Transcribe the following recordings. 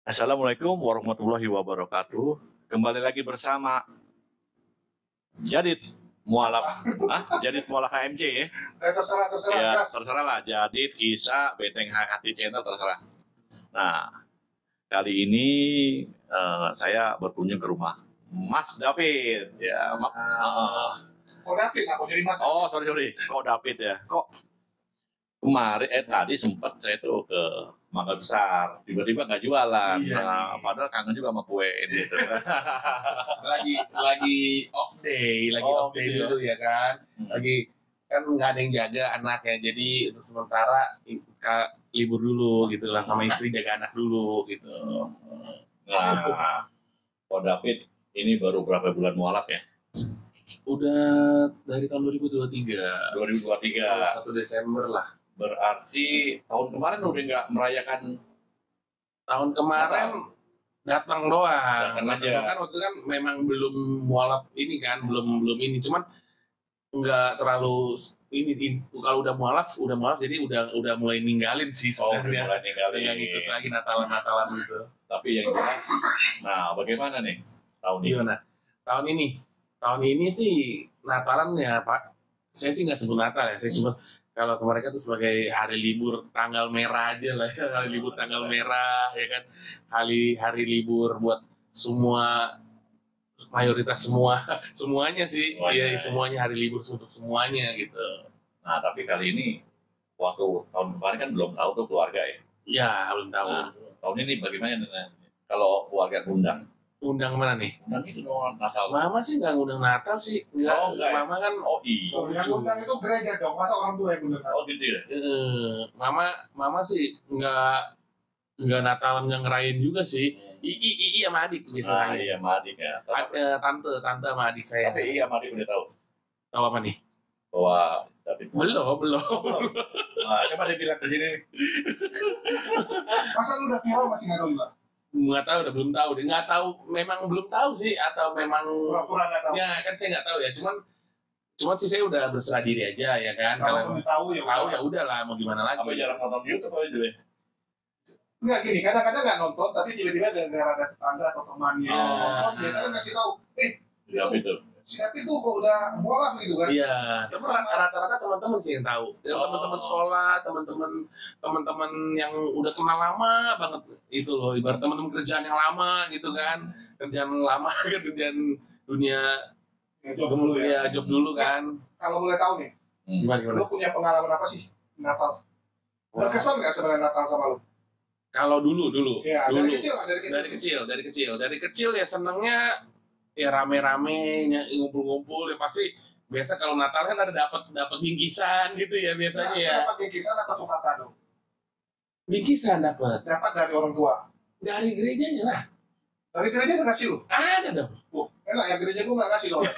Assalamualaikum warahmatullahi wabarakatuh. Kembali lagi bersama Jadid Mualaf, Jadid Mualaf KMC ya. Terserah, Ya, Mas. terserah lah. Jadid, Kisah, Beteng Hati Channel terserah. Nah, kali ini saya berkunjung ke rumah Mas David. Ya, Kok David, aku jadi Mas. oh sorry. Kok David ya? Kok kemarin tadi sempat saya tuh ke Mangga Besar, tiba-tiba nggak jualan. Iya, Nah, padahal kangen juga sama kue ini. Gitu. lagi off day Oh, gitu ya. dulu ya kan. Lagi kan nggak ada yang jaga anaknya, jadi untuk sementara libur dulu gitu lah, sama istri jaga anak dulu gitu. Nah, Kok David ini baru berapa bulan mualaf ya? Udah dari tahun 2023. 2023. 1 Desember lah. Berarti tahun kemarin udah nggak merayakan. Tahun kemarin datang doang. Datang aja. Kan waktu itu kan memang belum mualaf ini kan, belum ini, cuman nggak terlalu ini kalau udah mualaf jadi udah mulai ninggalin sih Oh, udah sebenarnya. mulai ninggalin. Yang ikut lagi Natalan gitu. Tapi yang jelas, nah bagaimana nih tahun ini? Gimana? Tahun ini sih Natalan ya Pak. Saya sih nggak sebut Natal ya. Saya cuma kalau ke mereka tuh sebagai hari libur tanggal merah aja lah ya. Hari libur tanggal merah ya kan. Hari libur buat semua, mayoritas semuanya sih. Iya, semuanya hari libur untuk semuanya gitu. Nah, tapi kali ini waktu tahun kemarin kan belum tahu tuh keluarga ya. Ya, belum tahu. Nah, tahun ini bagaimana kalau keluarga undang? Undang mana nih? Undang itu dong Natal. Mama sih nggak ngundang Natal sih. Nggak. Oh, enggak ya? Mama kan iya. Oh, yang undang itu gereja dong, masa orang tua yang undang? Oh gitu ya. Mama sih nggak Natalan, nggak ngerayain juga sih. Ii sama adik biasanya. Iya, sama adik ya. Tante sama adik saya. Tapi iya, sama adik udah tahu Tahu apa nih? bahwa David Belum. Nah, coba dia bilang ke sini. Masa lu udah viral masih nggak tahu juga? Nggak tahu, belum tahu. Dia nggak tahu, memang belum tahu sih, atau memang Pura-pura nggak tahu. ya kan saya nggak tahu ya. Cuman sih saya udah berserah diri aja ya kan. Kalau udah tahu ya. Tahu ya udahlah, mau gimana lagi. Apa jarang nonton YouTube aja deh. Enggak gini, kadang-kadang nggak nonton, tapi tiba-tiba gara-gara ada tetangga atau temannya nonton, biasanya ngasih tahu, Ya itu. si David tuh kok udah mualaf gitu kan? Iya, tapi rata-rata teman-teman sih yang tahu. Yang teman-teman sekolah, teman-teman yang udah kenal lama banget itu loh. Ibarat teman-teman kerjaan yang lama gitu kan, kerjaan lama kan, kerjaan dunia Ya, job dulu ya. ya, job dulu kan. Kalau boleh tahu nih, Gimana? lu punya pengalaman apa sih Natal? Berkesan nggak sebenarnya Natal sama lu? Kalau dulu, Ya, dulu. dari kecil. Dari kecil ya senengnya ya rame-rame, ngumpul-ngumpul ya pasti. Biasa kalau Natal kan ada dapat bingkisan gitu ya biasanya ya. Dapat bingkisan atau tukar kado? Bingkisan dapat Dapat dari orang tua. dari gerejanya lah. Dari gereja nggak ngasih lu? Ada dong. Enak ya, gereja gua nggak ngasih soalnya.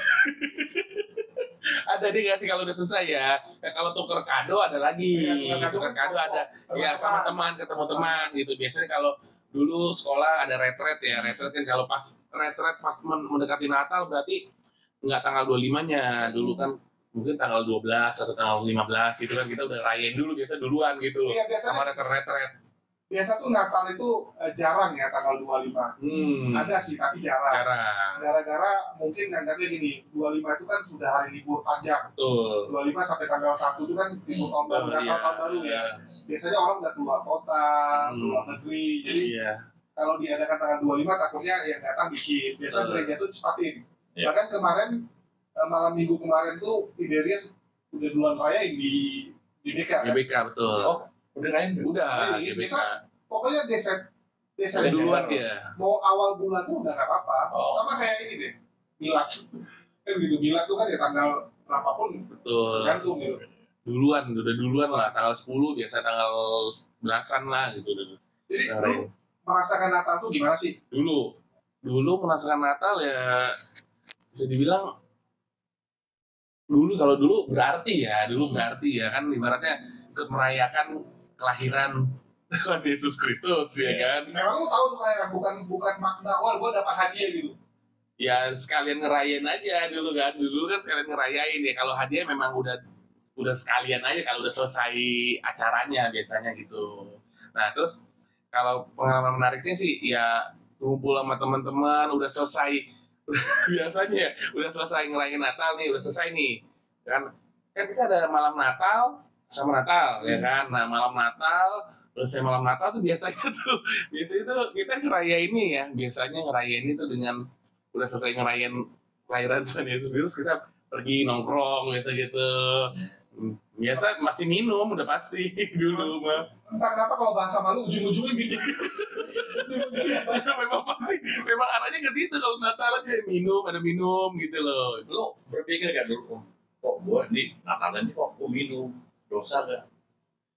Ada dia ngasih kalau udah selesai ya. Kalau tuker kado ada lagi. Iya, Tuker kado ada ya sama teman, ketemu teman gitu. Biasanya kalau dulu sekolah ada retret ya. Retret kan kalau pas mendekati Natal berarti nggak tanggal 25-nya. Dulu kan mungkin tanggal 12 atau tanggal 15 gitu kan kita udah rayain dulu biasa duluan gitu loh. Iya, biasanya. Sama retret. Biasa tuh Natal itu jarang ya tanggal 25. Ada sih tapi jarang. Gara-gara mungkin nganggapnya gini, 25 itu kan sudah hari libur panjang. Betul. 25 sampai tanggal 1 itu kan libur tahun baru, tahun baru ya. Biasanya orang udah keluar kota, keluar negeri. Jadi kalau diadakan tanggal 25 takutnya yang datang dikit. Biasanya gereja tuh cepatin. Bahkan kemarin malam minggu kemarin tuh Tiberias udah duluan rayain di BK kan? GBK betul. Oh, udah rayain? Udah, biasa pokoknya Desember duluan dia. mau awal bulan tuh udah nggak apa-apa. Sama kayak ini deh, Milad kan gitu. Milad tuh kan ya tanggal berapapun Betul. tergantung gitu. Udah duluan lah, tanggal 10 biasa tanggal 11-an lah gitu. Jadi lu merasakan Natal tuh gimana sih? Dulu merasakan Natal ya bisa dibilang dulu berarti ya kan ibaratnya ikut merayakan kelahiran Tuhan Yesus Kristus ya kan. Memang lu tahu tuh kayak bukan makna gue dapat hadiah gitu. Ya sekalian ngerayain aja dulu kan sekalian ngerayain ya. Kalau hadiah memang udah sekalian aja kalau udah selesai acaranya biasanya gitu. Nah terus kalau pengalaman menariknya sih ya ngumpul sama teman-teman udah selesai biasanya udah selesai ngerayain Natal nih, udah selesai nih kan kita ada malam Natal sama Natal ya kan. Nah malam Natal selesai malam Natal tuh biasanya tuh kita ngerayain ini ya, biasanya ngerayain itu dengan udah selesai ngerayain kelahiran Tuhan Yesus Kristus kita pergi nongkrong biasa gitu. Biasa masih minum udah pasti dulu mah. Entah kenapa kalau bahasa malu ujung-ujungnya gitu. memang arahnya ke situ kalau Natal kayak ada minum gitu loh. Lo berpikir gak dulu, kok gua di Natalan ini kok gua minum, dosa gak?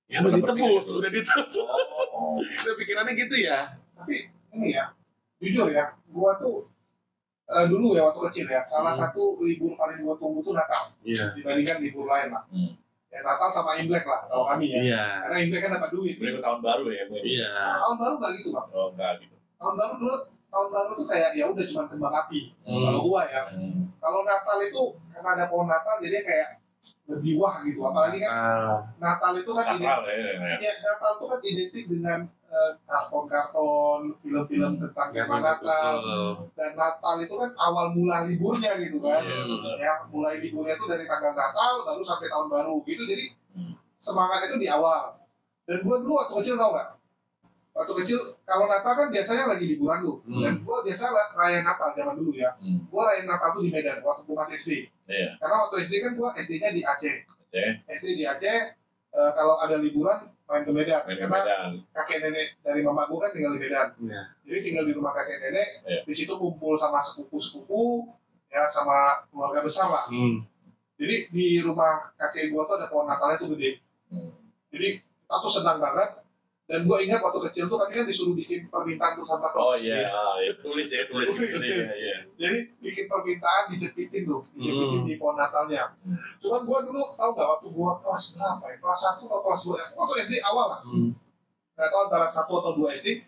Ya udah ditebus. Oh. Udah pikirannya gitu ya. Tapi ini ya, jujur ya, gua tuh dulu ya waktu kecil ya, salah satu libur paling gua tunggu tuh Natal. Iya. Dibandingkan libur lain lah. Ya Natal sama Imlek lah kalau kami ya. Iya. Karena Imlek kan dapat duit. Berikut tahun baru ya. Iya. Tahun baru nggak gitu Bang. Oh enggak gitu. Tahun baru tuh kayak ya udah cuma kembang api. Kalau gua ya. Kalau Natal itu karena ada pohon Natal jadi kayak lebih wah gitu. Apalagi kan Natal itu kan Natal itu kan identik dengan karton-karton, film-film tentang tema Natal. Dan Natal itu kan awal mula liburnya gitu kan. Ya, mulai liburnya itu dari tanggal Natal lalu sampai tahun baru gitu. Jadi semangat itu di awal. Dan gua dulu waktu kecil tau gak? Waktu kecil kalau Natal kan biasanya lagi liburan tuh. Dan gua biasa rayain Natal zaman dulu ya. Gua rayain Natal tuh di Medan waktu gua masih SD. Karena waktu SD kan gua SD-nya di Aceh. SD di Aceh, kalau ada liburan main ke Medan. Karena kakek nenek dari mama gue kan tinggal di Medan. Jadi tinggal di rumah kakek nenek, di situ kumpul sama sepupu-sepupu, ya sama keluarga besar lah. Jadi di rumah kakek gue tuh ada pohon Natalnya tuh gede. Jadi kita tuh senang banget. Dan gue ingat waktu kecil tuh kan disuruh bikin permintaan tuh Santa Claus. Oh iya, tulis. Jadi bikin permintaan dijepitin di pohon Natalnya. Cuman gue dulu tau gak waktu gue kelas berapa ya? Kelas 1 atau kelas 2 ya? Waktu SD awal lah. Gak tau antara 1 atau 2 SD.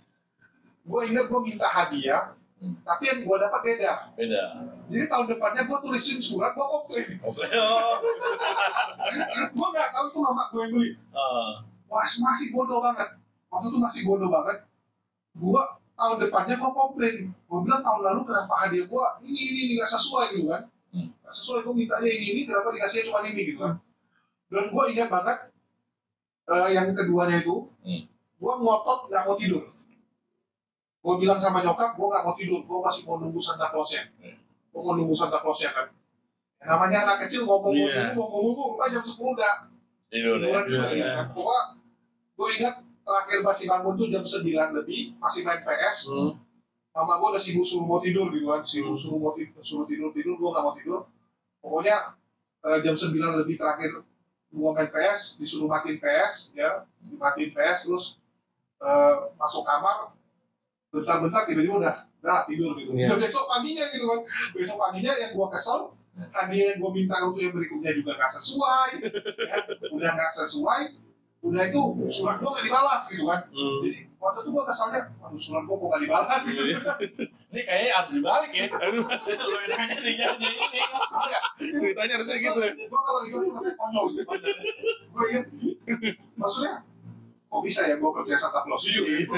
Gue ingat gue minta hadiah, tapi yang gue dapat beda. Jadi tahun depannya gue tulisin surat, gue komplain. Gue gak tahu itu mama gue yang beli. Wah masih bodoh banget. Waktu itu masih bodoh banget. Gua tahun depannya gua komplain. Gua bilang tahun lalu kenapa hadiah gua ini nggak sesuai gitu kan? Nggak sesuai. Gua mintanya ini kenapa dikasihnya cuma ini gitu kan? Dan gua ingat banget yang keduanya itu, gua ngotot nggak mau tidur. Gua bilang sama nyokap, gua nggak mau tidur. Gua masih mau nunggu Santa Claus-nya. Gua mau nunggu Santa Claus-nya kan. Namanya anak kecil ngomong-ngomong, jam 10 udah tiduran juga. Pokoknya gua ingat terakhir masih bangun tuh jam 9 lebih, masih main PS. Mama gue udah sibuk suruh mau tidur gitu kan, suruh tidur, gue gak mau tidur. Pokoknya jam 9 lebih terakhir gue main PS, disuruh matiin PS, ya, dimatiin PS, terus masuk kamar, bentar-bentar tiba-tiba udah tidur gitu. Dan besok paginya gitu kan, yang gue kesel, hadiah yang gue minta untuk yang berikutnya juga gak sesuai, ya, udah gak sesuai. Udah itu surat gua gak dibalas gitu kan. Jadi waktu itu gua kesalnya, aduh surat gua kok gak dibalas gitu. Ini kayaknya harus dibalik ya. Lo enaknya dijanji ini. Ceritanya harusnya gitu. Gua kalau itu masih konyol gitu. Gua ingat, maksudnya kok bisa ya gua kerja Santa Claus jujur gitu.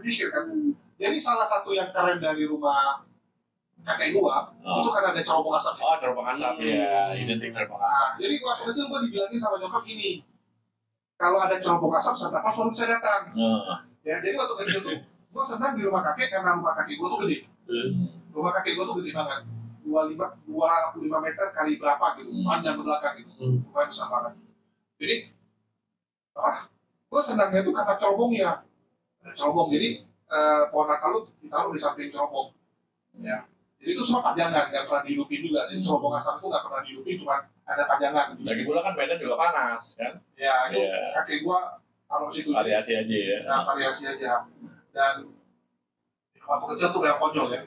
Pikir kan. Jadi salah satu yang keren dari rumah kakek gua itu kan ada cerobong asap. Oh cerobong asap ya, identik cerobong asap. Jadi waktu kecil gua dibilangin sama nyokap gini, kalau ada cerobong asap, Santa Claus baru bisa datang. Ya, jadi waktu kecil tuh, gue senang di rumah kakek karena rumah kakek gue tuh gede. Rumah kakek gue tuh gede banget. 25 meter kali berapa gitu, panjang ke belakang gitu. Rumahnya besar banget. Jadi, gue senangnya tuh karena cerobongnya. Ada cerobong, jadi pohon Natal lu ditaruh di samping cerobong. Ya. Jadi itu semua pajangan, nggak pernah dihidupin juga. Jadi cerobong asap itu nggak pernah dihidupin, cuma ada pajangan. Lagi pula kan Medan juga panas kan? Ya, itu kakek gua taruh situ. Variasi aja ya. Nah, variasi aja. Dan waktu kecil tuh yang konyol ya.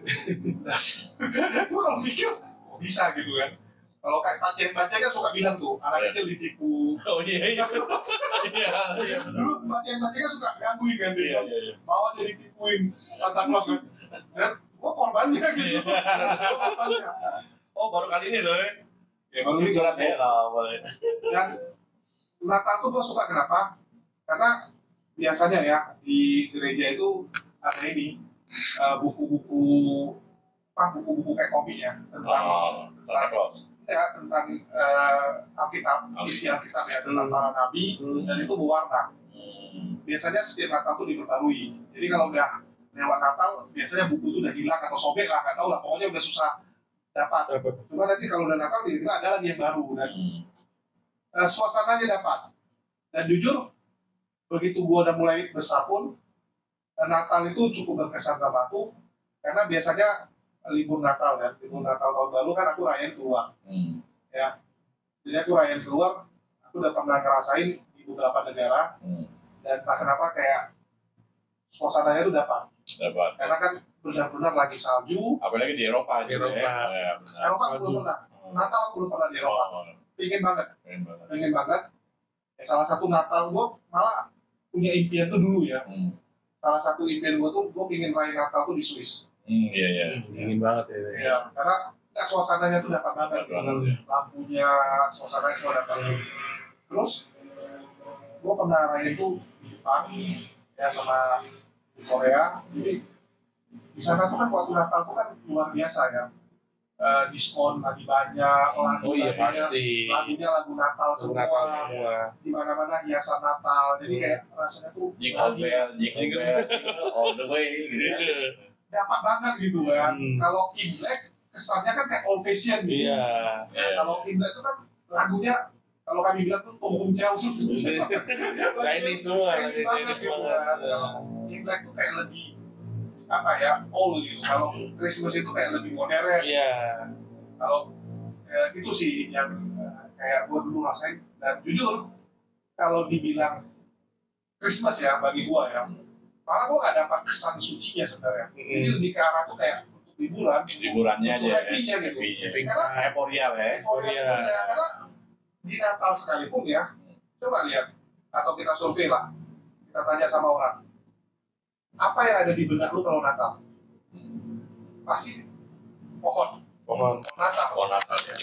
Gua kalau mikir, kok bisa gitu kan? Kalau kayak pasien-pasien kan suka bilang tuh, anak kecil ditipu. Oh iya. Dulu pasien-pasien kan suka gangguin kan dia. Mau jadi tipuin Santa Claus kan. Dan gua korbannya gitu. Gua korbannya. Oh baru kali ini loh ya? Ya baru ini surat ya. Dan Natal tuh gue suka kenapa? Karena biasanya ya di gereja itu ada ini buku-buku buku-buku kayak komik ya tentang Santa Claus. ya tentang Alkitab, isi Alkitab ya tentang para nabi dan itu berwarna. Biasanya setiap Natal tuh diperbarui. Jadi kalau udah lewat Natal, biasanya buku itu udah hilang atau sobek lah, nggak tahu lah. Pokoknya udah susah dapat. Cuma nanti kalau udah Natal, tiba-tiba ada lagi yang baru dan suasananya dapat. Dan jujur, begitu gua udah mulai besar pun, Natal itu cukup berkesan sama aku, karena biasanya libur Natal kan, libur Natal tahun lalu kan aku rayain keluar, ya. Jadi aku rayain keluar, aku udah pernah ngerasain di beberapa negara, dan entah kenapa kayak suasananya itu dapat. Karena kan benar-benar lagi salju. Apalagi di Eropa. Di Eropa. Ya, Eropa aku belum pernah. Natal aku belum pernah di Eropa. Pengen banget. Ya, salah satu Natal gua malah punya impian tuh dulu ya. Salah satu impian gua tuh gua pengen rayain Natal tuh di Swiss. Iya. Ingin banget ya. Ya, karena suasananya tuh dapat banget. Lampunya, suasananya semua dapat. Terus, gue pernah rayain tuh di Jepang, ya sama di Korea. Jadi di sana tuh kan waktu Natal tuh kan luar biasa ya. Diskon lagi banyak, lagunya lagu Natal semua. Di mana-mana hiasan Natal. Jadi kayak rasanya tuh Jingle bell, all the way gitu ya. Dapat banget gitu kan. Kalau Imlek kesannya kan kayak old fashion gitu. Iya. Kalau Imlek itu kan lagunya kalau kami bilang tuh tunggung jauh Chinese semua. Chinese banget gitu kan. Kalau Imlek tuh kayak lebih apa ya old gitu. Kalau Christmas itu kayak lebih modern. Iya. Kalau itu sih yang kayak gue dulu rasain. Dan jujur kalau dibilang Christmas ya bagi gue ya, malah gue gak dapat kesan sucinya sebenarnya. Jadi lebih ke arah tuh kayak untuk liburannya untuk aja happy-nya gitu. Karena euforia ya. Karena di Natal sekalipun ya, coba lihat atau kita survei lah, kita tanya sama orang, apa yang ada di benak lu kalau Natal? Pasti pohon Natal.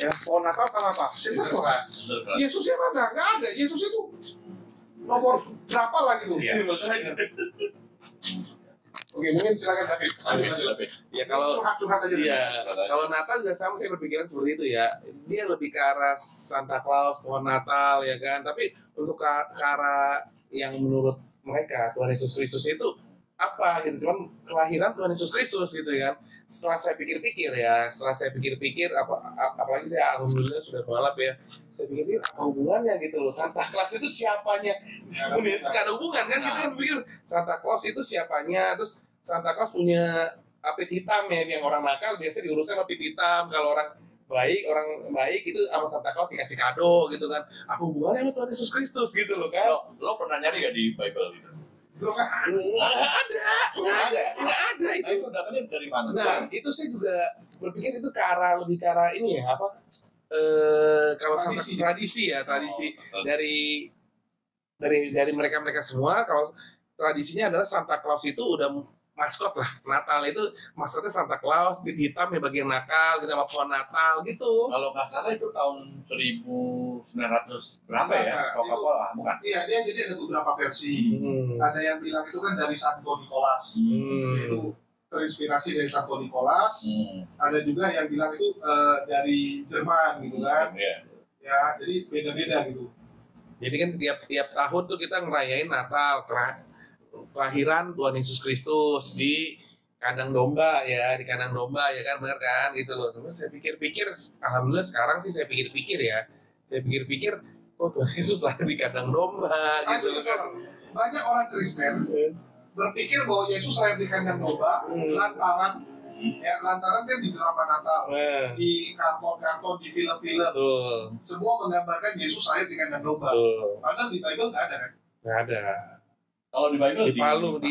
Ya, pohon Natal sama apa? Sinterklas. Yesusnya mana? Nggak ada. Yesus itu nomor berapa lah gitu? Oke, mungkin silakan David. Ya kalau curhat aja. Iya, kalau Natal juga sama saya berpikiran seperti itu ya. Dia lebih ke arah Santa Claus, pohon Natal ya kan. Tapi untuk ke arah yang menurut mereka Tuhan Yesus Kristus itu apa gitu, cuman kelahiran Tuhan Yesus Kristus gitu kan. Setelah saya pikir-pikir apalagi saya alhamdulillah sudah balap ya, saya pikir apa hubungannya gitu loh, Santa Claus itu siapanya? Gak ada hubungan kan, kita kan pikir Santa Claus itu siapanya, terus Santa Claus punya apit hitam ya, yang orang nakal biasa diurusnya sama apit hitam, kalau orang baik itu sama Santa Claus dikasih kado gitu kan. Apa hubungannya sama Tuhan Yesus Kristus gitu loh kan. Lo pernah nyari gak di Bible gitu? Nggak ada itu. Datanya dari mana? Nah, itu saya juga berpikir itu lebih ke arah ini ya, apa? Kalau tradisi dari mereka semua. Kalau tradisinya adalah Santa Claus itu udah maskot lah. Natal itu maskotnya Santa Claus, bit hitam ya bagian nakal, gitu sama pohon Natal gitu. Kalau nggak salah itu tahun 1900 berapa ya? Coca-Cola bukan? Iya, dia jadi ada beberapa versi. Ada yang bilang itu kan dari Santo Nicholas. Itu terinspirasi dari Santo Nicholas. Ada juga yang bilang itu dari Jerman gitu kan. Ya, jadi beda-beda gitu. Jadi kan tiap tahun tuh kita ngerayain Natal, kelahiran Tuhan Yesus Kristus di kandang domba ya kan, benar kan gitu loh. Terus saya pikir-pikir, alhamdulillah sekarang sih saya pikir-pikir, oh Tuhan Yesus lahir di kandang domba gitu loh kan. Banyak orang Kristen berpikir bahwa Yesus lahir di kandang domba lantaran kan di drama Natal, di karton-karton, di film-film, semua menggambarkan Yesus lahir di kandang domba. Padahal di Bible nggak ada kan? Nggak ada. Kalau di Bible di Palungan.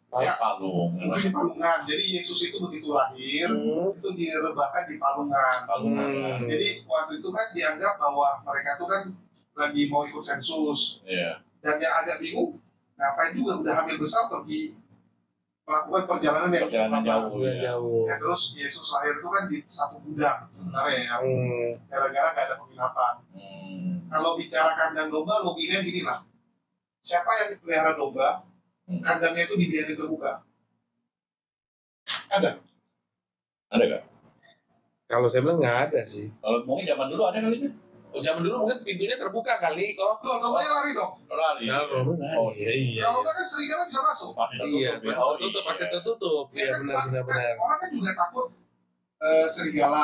Di Palungan. Jadi Yesus itu begitu lahir, itu direbahkan di Palungan. Jadi waktu itu kan dianggap bahwa mereka itu kan lagi mau ikut sensus. Dan yang agak bingung, ngapain juga udah hamil besar pergi melakukan perjalanan yang jauh. Ya, terus Yesus lahir itu kan di satu gudang sebenarnya ya. Gara-gara nggak ada penginapan. Kalau bicara kandang domba, logikanya gini lah. siapa yang pelihara domba, kandangnya itu dibiarin terbuka? Ada? Ada nggak? Kalau saya bilang nggak ada sih. Kalau mungkin zaman dulu ada kali itu. Oh, zaman dulu mungkin pintunya terbuka kali kok. Loh, dombanya lari dong. Lari. Oh iya. Kalau nggak kan serigala bisa masuk. Pasti Iya, tertutup ya. Oh, tutup iya. pasti tertutup. Iya benar. Orang kan juga takut serigala,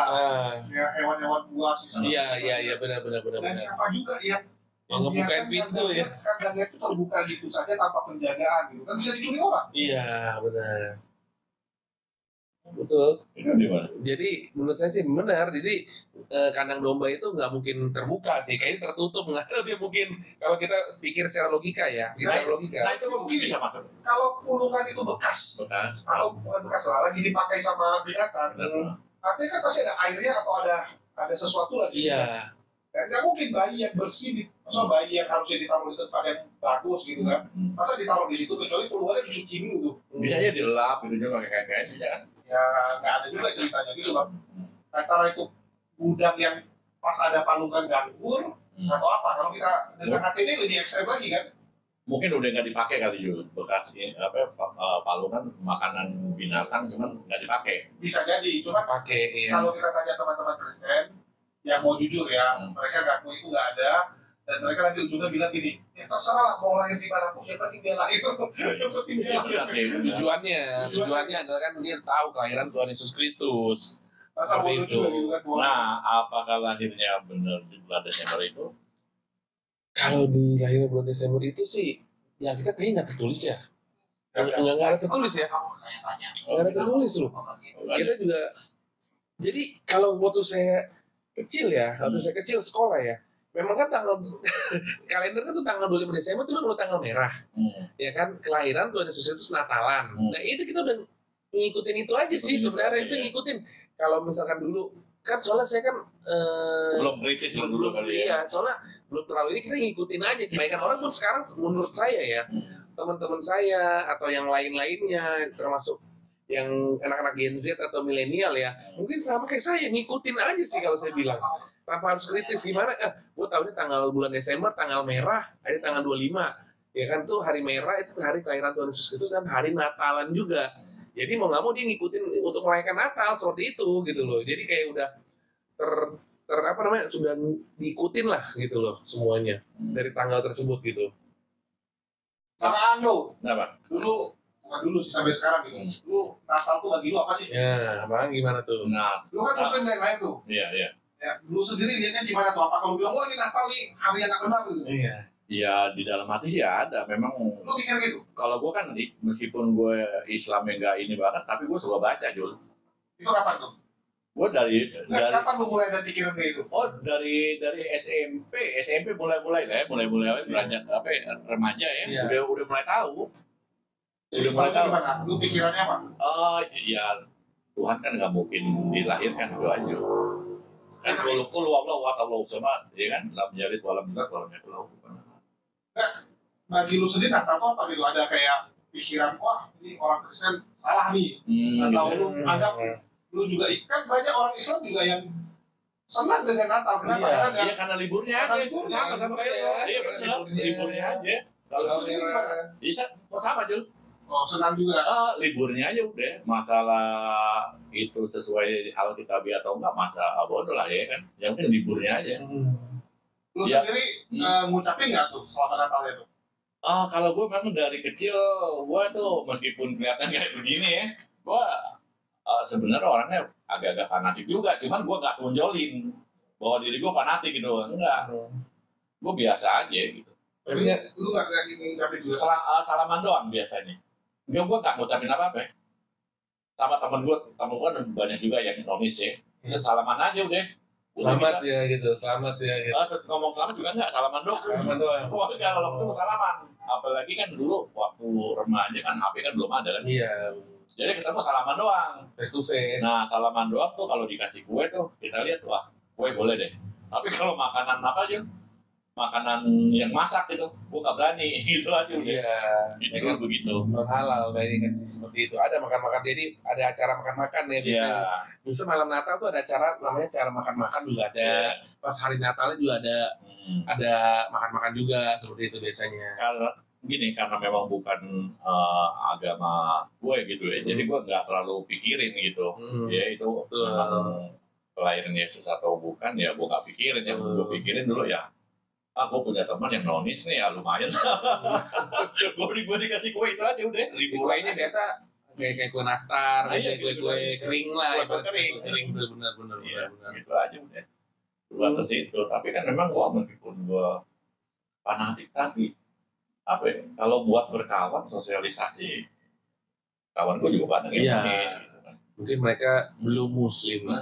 ya, hewan-hewan buas misalnya. Iya benar. Dan siapa juga yang ngebukain pintu ya. Kandangnya itu terbuka gitu saja tanpa penjagaan gitu. Kan bisa dicuri orang. Iya benar. Betul. Itu di mana? Jadi menurut saya sih benar. Jadi kandang domba itu nggak mungkin terbuka sih. Kayaknya tertutup. Nggak tahu dia mungkin kalau kita pikir secara logika ya. Secara logika. Nah itu mungkin bisa masuk. Kalau pulungan itu bekas atau bukan bekas lah, lagi dipakai sama binatang, artinya kan pasti ada airnya atau ada sesuatu lagi. Iya. Dan nggak mungkin bayi yang bersih, maksudnya bayi yang harusnya ditaruh di tempat yang bagus gitu kan, masa ditaruh di situ kecuali pulungannya dicuci dulu tuh. Bisa aja dilap gitu juga kayak kan. Ya nggak ada juga ceritanya gitu kan. Antara itu gudang yang pas ada palungan ganggur atau apa? Kalau kita dengan HTD lebih ekstrem lagi kan? Mungkin udah nggak dipakai kali juga bekas palungan makanan binatang cuman nggak dipakai. Bisa jadi, cuma Pakai. Iya. kalau kita tanya teman-teman Kristen yang mau jujur ya, mereka ngaku itu nggak ada, dan mereka nanti ujungnya bilang gini, ya terserah lah mau lahir di mana pun, yang penting dia lahir, yang penting dia lahir. Tujuannya adalah kan dia tahu kelahiran Tuhan Yesus Kristus. Masa bodoh juga gitu kan? Nah, apakah lahirnya benar di bulan Desember itu? Kalau di lahirnya bulan Desember itu sih, ya kita kayaknya nggak tertulis ya. Nggak ada tertulis ya. Nggak ada tertulis loh. Kita juga. Jadi kalau waktu saya kecil sekolah ya, memang kan tanggal kalender kan tuh tanggal 25 Desember itu memang tanggal merah. Ya kan kelahiran Tuhan Yesus itu Natalan. Nah itu kita udah ngikutin itu aja sih sebenarnya, itu ngikutin. Kalau misalkan dulu kan soalnya saya kan belum kritis dulu kali ya. Iya, soalnya belum terlalu ini kita ngikutin aja. Kebanyakan orang pun sekarang menurut saya ya, teman-teman saya atau yang lain-lainnya termasuk yang anak-anak Gen Z atau milenial ya, mungkin sama kayak saya ngikutin aja sih kalau saya bilang. Tanpa harus kritis gimana, gue tahunya tanggal bulan Desember, tanggal merah, ada tanggal 25. Ya kan tuh hari merah itu hari kelahiran Tuhan Yesus Kristus dan hari Natalan juga. Jadi mau nggak mau dia ngikutin untuk merayakan Natal seperti itu gitu loh. Jadi kayak udah sudah diikutin lah gitu loh semuanya dari tanggal tersebut gitu. Sama Ando, Kenapa? dulu sih sampai sekarang gitu. Lu Natal tuh bagi lu apa sih? Ya, Bang gimana tuh? Nah, Lu kan Muslim dan lain tuh. iya. Ya, lu sendiri lihatnya gimana tuh? Apa kalau bilang, oh ini Natal nih hari yang nggak benar gitu? Iya. Ya di dalam hati sih ada. Memang Lu pikir gitu? kalau gue kan meskipun gue Islamnya nggak ini banget, tapi gue suka baca Jul. Itu kapan tuh? Gue dari Kapan lu mulai ada pikiran kayak itu? dari SMP mulai beranjak remaja ya. Iya. Udah mulai tahu. Jadi gimana? Lu pikirannya apa? Ya Tuhan kan nggak mungkin dilahirkan gitu aja. Kan kalau Allah sama, ya kan? Lam jarit walam berat walam yakul. Bagi lu sendiri Natal tuh apa gitu? Ada kayak pikiran, wah ini orang Kristen salah nih. Atau lu anggap lu juga kan banyak orang Islam juga yang senang dengan Natal. Kenapa? Iya, karena liburnya aja. Sama kayak lo. Iya benar, liburnya aja. Kalau sendiri gimana? bisa, sama Jul. Oh, senang juga. Liburnya aja udah. Masalah itu sesuai Alkitabiah atau enggak, masalah bodoh lah ya kan. Yang penting liburnya aja. Lu sendiri ngucapin nggak tuh selamat Natal itu? Kalau gue memang dari kecil, gue tuh meskipun kelihatan kayak begini ya, gue sebenarnya orangnya agak-agak fanatik juga. Cuman gue nggak tonjolin bahwa diri gue fanatik gitu. Enggak. Gue biasa aja gitu. Tapi lu nggak ngucapin juga? Salaman doang biasanya. Gue nggak ngucapin apa-apa. Sama temen gue kan banyak juga yang nomis ya. Salaman aja udah. Selamat ya gitu. Ngomong selamat juga enggak, salaman doang. Wah, kalau ketemu salaman. Apalagi kan dulu waktu remaja kan HP kan belum ada kan. Iya. Jadi ketemu salaman doang. Face to face. Nah, salaman doang tuh kalau dikasih kue tuh kita lihat wah, kue boleh deh. Tapi kalau makanan apa aja? Makanan yang masak gitu, gua nggak berani gitu aja udah. Iya. Itu kan begitu. Non halal kayaknya kan sih seperti itu. Ada makan-makan, jadi ada acara makan-makan ya biasanya. Iya. Justru malam Natal tuh ada acara namanya acara makan-makan juga ada. Pas hari Natalnya juga ada makan-makan juga seperti itu biasanya. gini, karena memang bukan agama gue gitu ya, jadi gue nggak terlalu pikirin gitu. Ya itu memang kelahiran Yesus atau bukan, ya gue nggak pikirin. Yang gue pikirin dulu ya, aku punya teman yang nonis nih, ya lumayan. Gue dikasih kue itu aja udah. Kue ini biasa kayak kue nastar, kue kering lah, kering tuh benar. Gitu aja udah. Buat itu, tapi kan memang gue meskipun gue fanatik, tapi apa ya, kalau buat berkawan, sosialisasi, kawan gue juga banyak yang nonis gitu kan. Mungkin mereka belum muslim lah.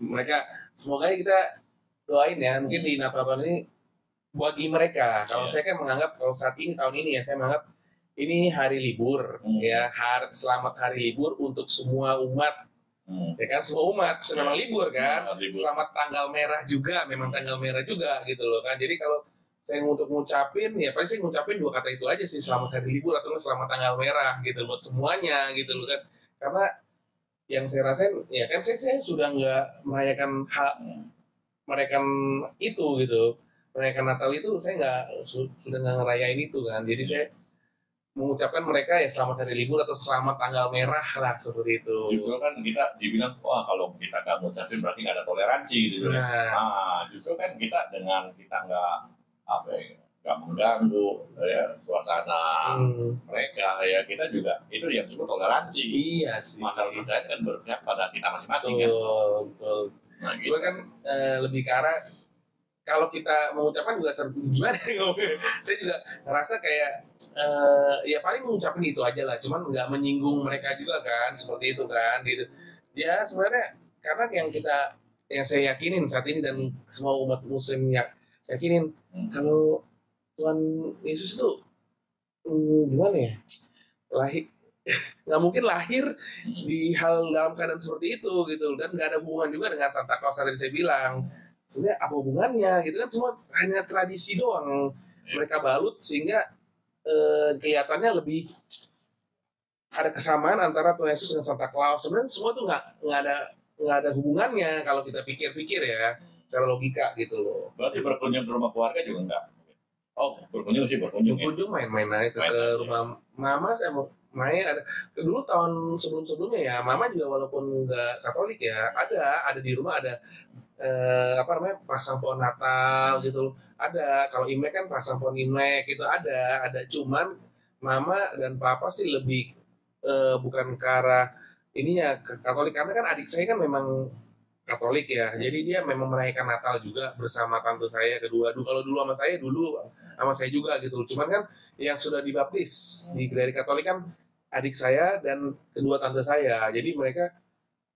Mereka semoga kita doain ya, mungkin di Natal tahun ini bagi mereka. Kalau saya kan menganggap, kalau saat ini tahun ini ya, saya menganggap ini hari libur ya, selamat hari libur untuk semua umat. Ya kan, semua umat memang libur kan. Selamat tanggal merah juga, memang tanggal merah juga gitu loh kan. Jadi kalau saya untuk ngucapin, ya paling saya ngucapin 2 kata itu aja sih, selamat hari libur atau selamat tanggal merah gitu buat semuanya gitu loh kan. Karena yang saya rasain ya kan, saya sudah nggak merayakan itu gitu, merayakan Natal itu saya sudah nggak ngerayain itu kan. Jadi saya mengucapkan mereka ya selamat hari libur atau selamat tanggal merah lah, seperti itu. Justru kan kita dibilang, wah kalau kita nggak ngucapin berarti nggak ada toleransi gitu. Justru kan kita dengan kita nggak mengganggu ya suasana mereka, ya kita juga itu yang disebut toleransi. Iya sih. Masalah kita kan berpihak pada kita masing-masing kan. Betul. Nah, gitu. Kan lebih ke arah kalau kita mengucapkan juga gimana saya juga ngerasa kayak ya paling mengucapin itu aja lah, cuman nggak menyinggung mereka juga kan, seperti itu kan gitu. Ya sebenarnya karena yang saya yakinin saat ini dan semua umat muslim yakinin kalau Tuhan Yesus itu gimana ya, nggak mungkin lahir di hal dalam keadaan seperti itu gitu, dan nggak ada hubungan juga dengan Santa Claus tadi saya bilang. Sebenarnya apa hubungannya gitu kan, semua hanya tradisi doang yang mereka balut sehingga kelihatannya lebih ada kesamaan antara Tuhan Yesus dengan Santa Claus. Sebenarnya semua tuh nggak ada hubungannya kalau kita pikir-pikir ya, secara logika gitu loh. Berarti berkunjung ke rumah keluarga juga enggak? Oh, berkunjung main-main aja ke rumah mama. Saya mau main, ada dulu tahun sebelumnya ya, mama juga walaupun nggak Katolik ya, ada di rumah, ada pasang pohon Natal gitu. Ada kalau Imlek kan pasang pohon Imlek gitu, ada cuman mama dan papa sih lebih bukan ke arah ini ya, ke Katolik, karena kan adik saya kan memang Katolik ya, jadi dia memang merayakan Natal juga bersama tante saya kedua. Kalau dulu sama saya juga gitu. Cuman kan yang sudah dibaptis di gereja Katolik kan adik saya dan kedua tante saya. Jadi mereka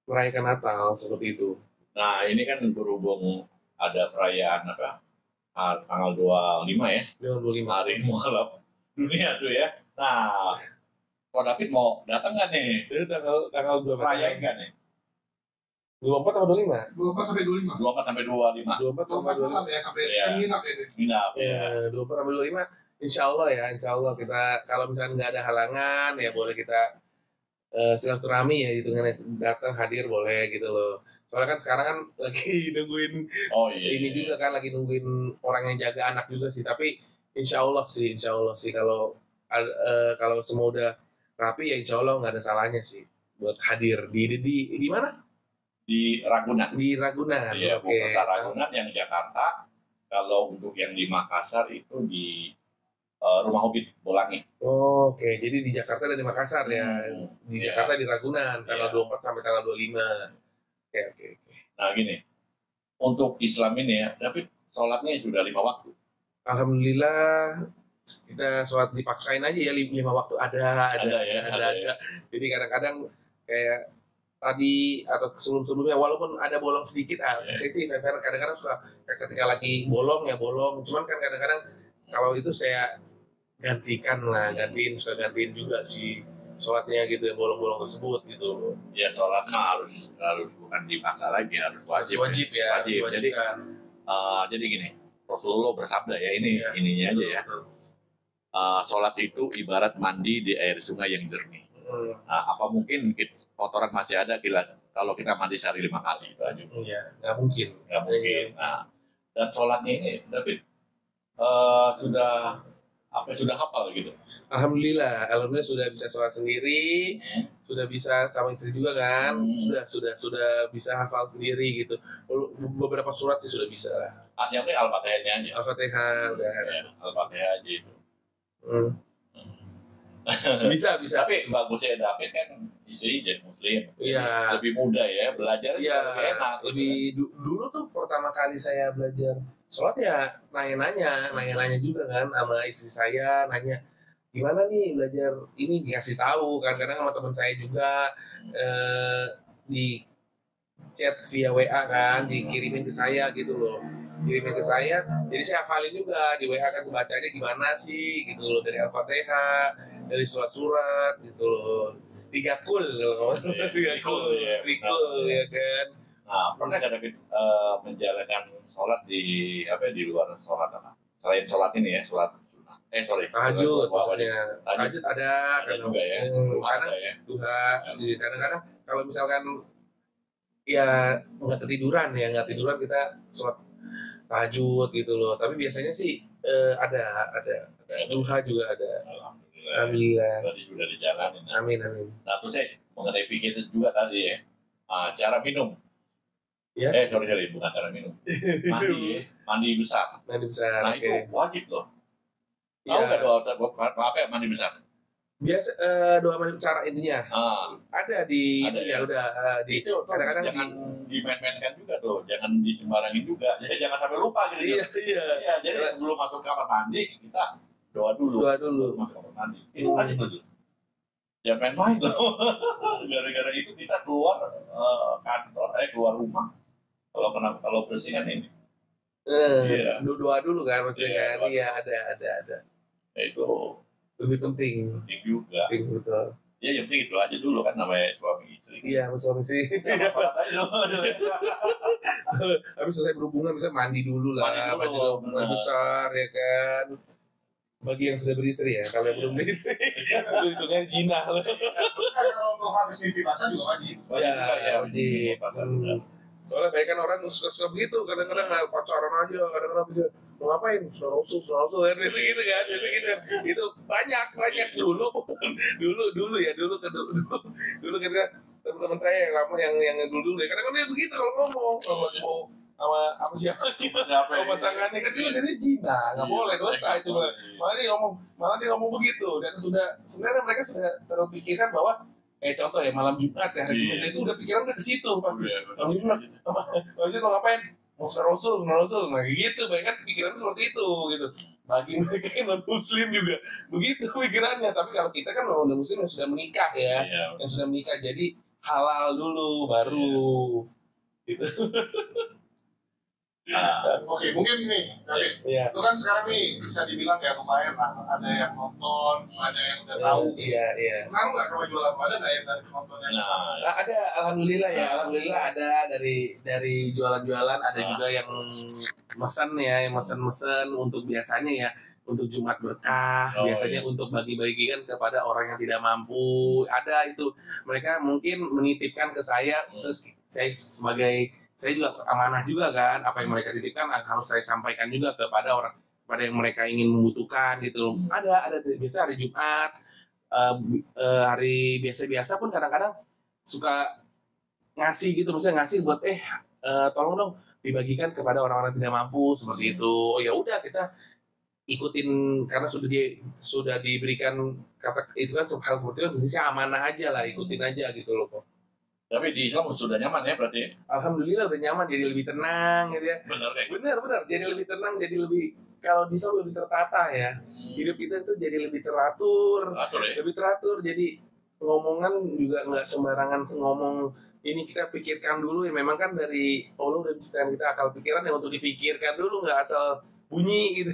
merayakan Natal seperti itu. Nah ini kan berhubung ada perayaan tanggal 25 ya. 25 hari mualaf dunia tuh ya. Nah, Pak David mau datang nggak nih? Tanggal berapa? Perayaan nggak nih? 24 atau 25? 24 sampai 25. 24 sampai 25. 24 sampai 25 ya, sampai nginap ya. Nginap. Ya, 24 sampai 25. Insya Allah kita kalau misalnya nggak ada halangan ya boleh kita silaturahmi ya, hitungannya datang hadir boleh gitu loh. Soalnya kan sekarang kan lagi nungguin ini juga kan, lagi nungguin orang yang jaga anak juga sih. Tapi insya Allah sih kalau semua udah rapi ya insya Allah nggak ada salahnya sih buat hadir di mana? Di Ragunan. Iya, Oke. Kota Ragunan yang Jakarta. Kalau untuk yang di Makassar itu di Rumah Hobbit Bolangi. Oke, jadi di Jakarta dan di Makassar ya. Di Jakarta di Ragunan tanggal 24 sampai tanggal 25. Oke. Nah gini, untuk Islam ini ya, tapi sholatnya sudah 5 waktu. Alhamdulillah, kita sholat dipaksain aja ya, 5 waktu ada. Jadi kadang-kadang kayak tadi atau sebelumnya walaupun ada bolong sedikit, saya sih kadang-kadang suka ketika lagi bolong, cuman kan kadang-kadang kalau itu saya gantiin juga sih sholatnya gitu ya, bolong-bolong tersebut gitu. Ya sholat mah harus bukan dipaksa lagi, harus wajib ya. Jadi gini, Rasulullah bersabda ya, ininya aja ya. Sholat itu ibarat mandi di air sungai yang jernih. Nah, apa mungkin kotoran masih ada kalau kita mandi sehari 5 kali itu aja? Iya, nggak mungkin. Nah, dan sholatnya ini, tapi sudah apa sudah hafal gitu? Alhamdulillah sudah bisa sholat sendiri, sudah bisa sama istri juga kan, sudah bisa hafal sendiri gitu. Beberapa surat sih sudah bisa. Yang penting Al-Fatihahnya aja. Al-Fatihah udah. Ya, Al-Fatihah aja itu. Bisa. Tapi bagusnya David kan istri jadi muslim. Iya. Lebih mudah ya belajar. Iya. Lebih enak. Dulu tuh pertama kali saya belajar sholat ya nanya-nanya juga kan sama istri saya, nanya gimana nih belajar ini, dikasih tahu kan, kadang sama teman saya juga di chat via WA kan, dikirimin ke saya gitu loh, jadi saya hafalin juga di WA kan, bacanya gimana sih gitu loh, dari Al-Fatihah, dari surat-surat gitu loh, 3 kul ya kan. Nah, pernah nggak David menjalankan sholat di luar sholat apa? Selain sholat ini ya, sholat sunnah. Tahajud maksudnya. Tahajud ada juga ya. Kadang duha. Kadang-kadang kalau misalkan ya nggak tiduran kita sholat tahajud gitu loh. Tapi biasanya sih ada duha juga ada. Alhamdulillah. Berarti sudah dijalanin. Amin. Nah, terus mengenai pikir juga tadi ya, cara minum. Ya? Sorry, bukan cara minum. Mandi besar. Nah, itu wajib loh. Tahu nggak doa mandi besar? Biasa doa mandi besar intinya. Ada di itu kadang-kadang jangan dimain-mainkan juga tuh, jangan disembarangin juga. Jadi jangan sampai lupa gitu. Iya. Jadi sebelum masuk kamar mandi kita doa dulu. Masuk kamar mandi. Itu wajib loh. Jangan main-main loh. Gara-gara itu kita keluar kantor, keluar rumah. Kalau bersih kan ini. Doa dulu kan maksudnya kan. Iya, ada. Itu lebih penting juga. Penting betul. Ya yang penting itu aja dulu kan, namanya suami istri. Iya, suami istri. Habis selesai berhubungan bisa mandi dulu lah, mandi besar ya kan. Bagi yang sudah beristri ya, kalau yang belum beristri itu hitungnya jinah loh. Kalau mau habis mimpi basah juga wajib. Ya, wajib. Soalnya banyak kan orang suka begitu, kadang-kadang nggak pacaran aja, kadang-kadang begitu mau ngapain, suruh kan, biasa gitu kan, itu banyak dulu kita teman-teman saya yang lama yang dulu ya, kadang-kadang dia begitu kalau ngomong mau sama apa siapa pasangannya kan dia dari Cina, nggak boleh, dosa itu malah dia ngomong begitu, dan sebenarnya mereka sudah terpikirkan bahwa contoh ya malam Jumat ya, hari Jumat itu udah pikiran udah ke situ pasti. Malam Jumat, mau ngapain? Mau Rasul, nah gitu, banyak kan pikirannya seperti itu gitu. Bagi mereka yang non Muslim juga begitu pikirannya, tapi kalau kita kan udah Muslim yang sudah menikah ya, yang sudah menikah, jadi halal dulu baru gitu. Oke, mungkin gini, David. Itu kan sekarang nih bisa dibilang ya lumayan lah, ada yang nonton, ada yang udah tahu. Iya. Pengaruh nggak sama jualan, ada nggak yang dari nontonnya? Ada, alhamdulillah ada dari jualan-jualan, ada juga yang mesen untuk biasanya ya untuk Jumat berkah, biasanya untuk bagi-bagikan kepada orang yang tidak mampu. Ada itu, mereka mungkin menitipkan ke saya, terus saya juga amanah juga kan, apa yang mereka titipkan harus saya sampaikan juga kepada yang mereka ingin membutuhkan gitu. Ada biasa hari Jumat, hari biasa pun kadang-kadang suka ngasih gitu, misalnya ngasih buat tolong dong dibagikan kepada orang-orang tidak mampu seperti itu. Oh ya udah, kita ikutin karena sudah diberikan kata itu kan, hal seperti itu Indonesia amanah aja lah, ikutin aja gitu loh kok. Tapi di Islam sudah nyaman ya berarti? Alhamdulillah udah nyaman, jadi lebih tenang gitu ya. Benar, jadi lebih tenang, jadi lebih, kalau di Islam lebih tertata ya. Hidup kita itu jadi lebih teratur, lebih teratur. Jadi ngomongan juga nggak sembarangan ngomong. Ini kita pikirkan dulu ya. Memang kan dari Allah udah menciptakan kita akal pikiran yang untuk dipikirkan dulu, nggak asal bunyi gitu,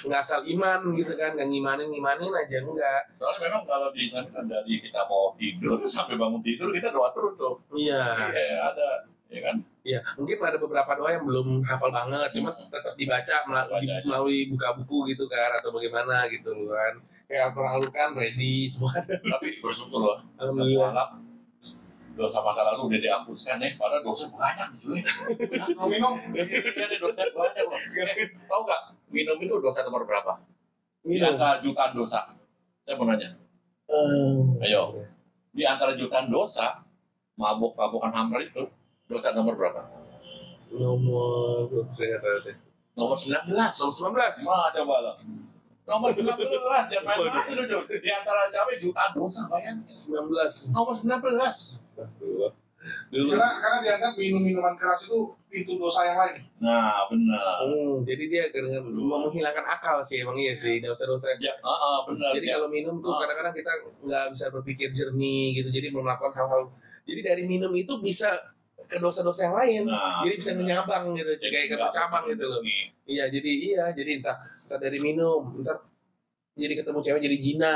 nggak asal iman gitu kan, nggak ngimanin aja, enggak. Soalnya memang kalau di sana kan dari kita mau tidur sampai bangun tidur kita doa terus tuh. Iya. Ada, ya kan? Iya, mungkin ada beberapa doa yang belum hafal banget, cuma tetap dibaca melalui buka buku gitu kan, atau bagaimana gitu kan. Kayak Al-Quran kan ready semua. Tapi bersyukur loh. Alhamdulillah. Dosa masa lalu udah dihapuskan ya, padahal dosa banyak juga. Minum, ada dosa banyak loh. Tahu nggak? Minum itu dosa nomor berapa? Di antara jutaan dosa. Saya mau nanya. Ayo. Di antara jutaan dosa, mabuk-mabukan hammer itu, dosa nomor berapa? Saya nggak tahu deh. Nomor 19. Nomor 19. Coba lo. Nomor 19, jangan main-main lu. Di antara cabai jutaan dosa, bayangin. 19. Nomor 19. Dulu. Karena dianggap minuman keras itu pintu dosa yang lain. Nah, benar. Jadi dia kadang menghilangkan akal sih, emang iya sih dosa-dosa. Ya, benar. Jadi kalau minum tuh kadang-kadang kita nggak bisa berpikir jernih gitu, jadi melakukan hal-hal. Jadi dari minum itu bisa ke dosa-dosa yang lain. Jadi bisa menyabang gitu, kayak ke cabang gitu loh. Iya, jadi entah dari minum, entar jadi ketemu cewek jadi zina.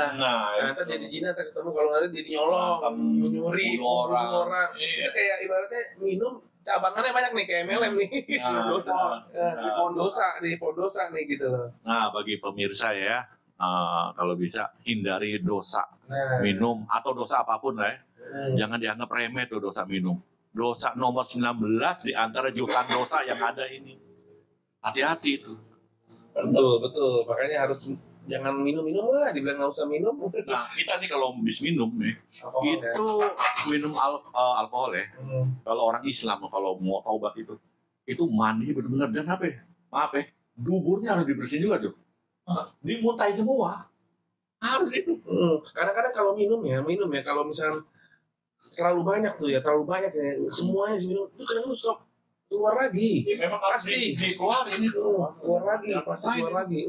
Ntar jadi zina, ntar ketemu kalau nggak ada jadi nyolong, menyuri, bunuh orang. Itu kayak ibaratnya minum cabangannya banyak nih kayak MLM nih. dosa nih gitu loh. Nah, bagi pemirsa ya, kalau bisa hindari dosa minum atau dosa apapun lah ya. Jangan dianggap remeh tuh dosa minum. Dosa nomor 19 di antara jutaan dosa yang ada ini. Hati-hati itu. Betul. Makanya harus jangan minum lah, dibilang nggak usah minum. Nah, kita nih kalau habis minum nih, itu minum alkohol ya. Kalau orang Islam kalau mau taubat itu mandi benar-benar dan maaf ya, duburnya harus dibersihin juga tuh. Dimuntahin semua. Harus itu. Kadang-kadang kalau minum ya kalau misalkan terlalu banyak ya, semuanya minum itu kadang suka keluar lagi. Memang harus dikeluarin itu. Pasti keluar lagi.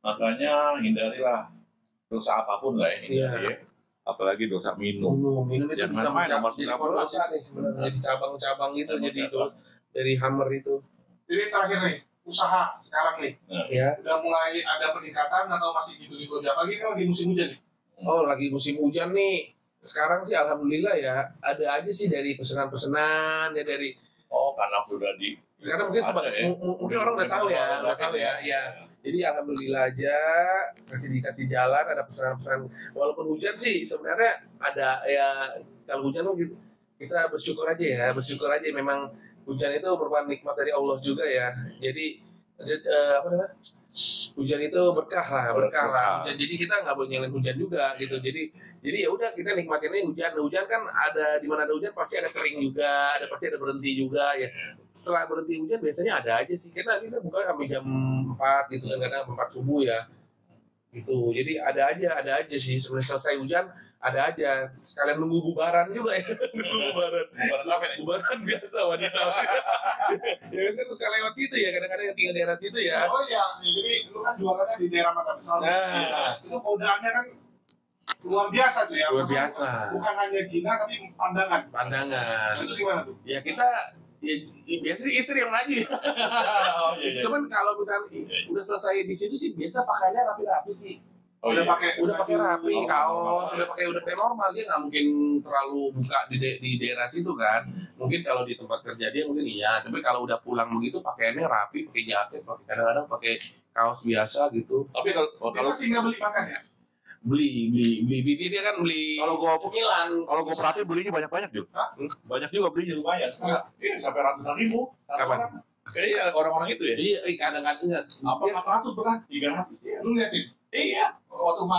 Makanya hindarilah dosa apapun lah ini ya. Apalagi dosa minum. Minum itu bisa jadi dosa nih, jadi cabang-cabang gitu, jadi dari hammer itu. Jadi terakhir nih, usaha sekarang nih. Ya. Udah mulai ada peningkatan atau masih gitu-gitu aja? Apalagi kan lagi musim hujan nih. Lagi musim hujan nih. Sekarang sih alhamdulillah ya, ada aja sih dari pesanan-pesanan ya dari. Karena sudah di. Karena mungkin orang udah tahu ya. Jadi alhamdulillah aja dikasih jalan, ada pesanan-pesanan. Walaupun hujan sih sebenarnya ada ya, kalau hujan kita bersyukur aja memang hujan itu merupakan nikmat dari Allah juga ya. Jadi hujan itu berkah lah. Jadi kita nggak boleh nyalain hujan juga gitu. Jadi ya udah kita nikmatinnya hujan kan ada di mana ada hujan pasti ada kering juga, pasti ada berhenti juga ya. Setelah berhenti hujan biasanya ada aja sih, karena kita buka sampai jam 4 gitu kan, kadang 4 subuh ya gitu. Jadi ada aja sih sebenarnya selesai hujan ada aja, sekalian nunggu bubaran juga ya. Bubaran apa nih? Bubaran biasa wanita. Ya kan suka lewat situ ya, kadang-kadang yang tinggal di daerah situ ya. Oh iya, jadi lu kan jualannya di daerah Mata Besar. Itu kodaannya kan luar biasa tuh ya. Luar biasa. Bukan hanya Cina tapi pandangan. Itu gimana tuh? Ya kita biasa sih istri yang maju ya. Cuman kalau misalnya udah selesai di situ sih biasa pakaiannya rapi-rapi sih. Udah pakai rapi, kaos, udah pakai normal, dia nggak mungkin terlalu buka di daerah situ kan. Mungkin kalau di tempat kerja dia mungkin iya, tapi kalau udah pulang begitu pakaiannya rapi, pakai jaket, kadang-kadang pakai kaos biasa gitu. Tapi kalau sih nggak beli makan ya? Beli dia kan beli. Kalau gua perhatiin belinya banyak juga. Banyak juga belinya lumayan. Iya, sampai ratusan ribu. Kapan? Iya, orang-orang itu ya. Iya, kadang-kadang enggak. Apa 400 bukan? 300 ya. Lu liatin? Iya, waktu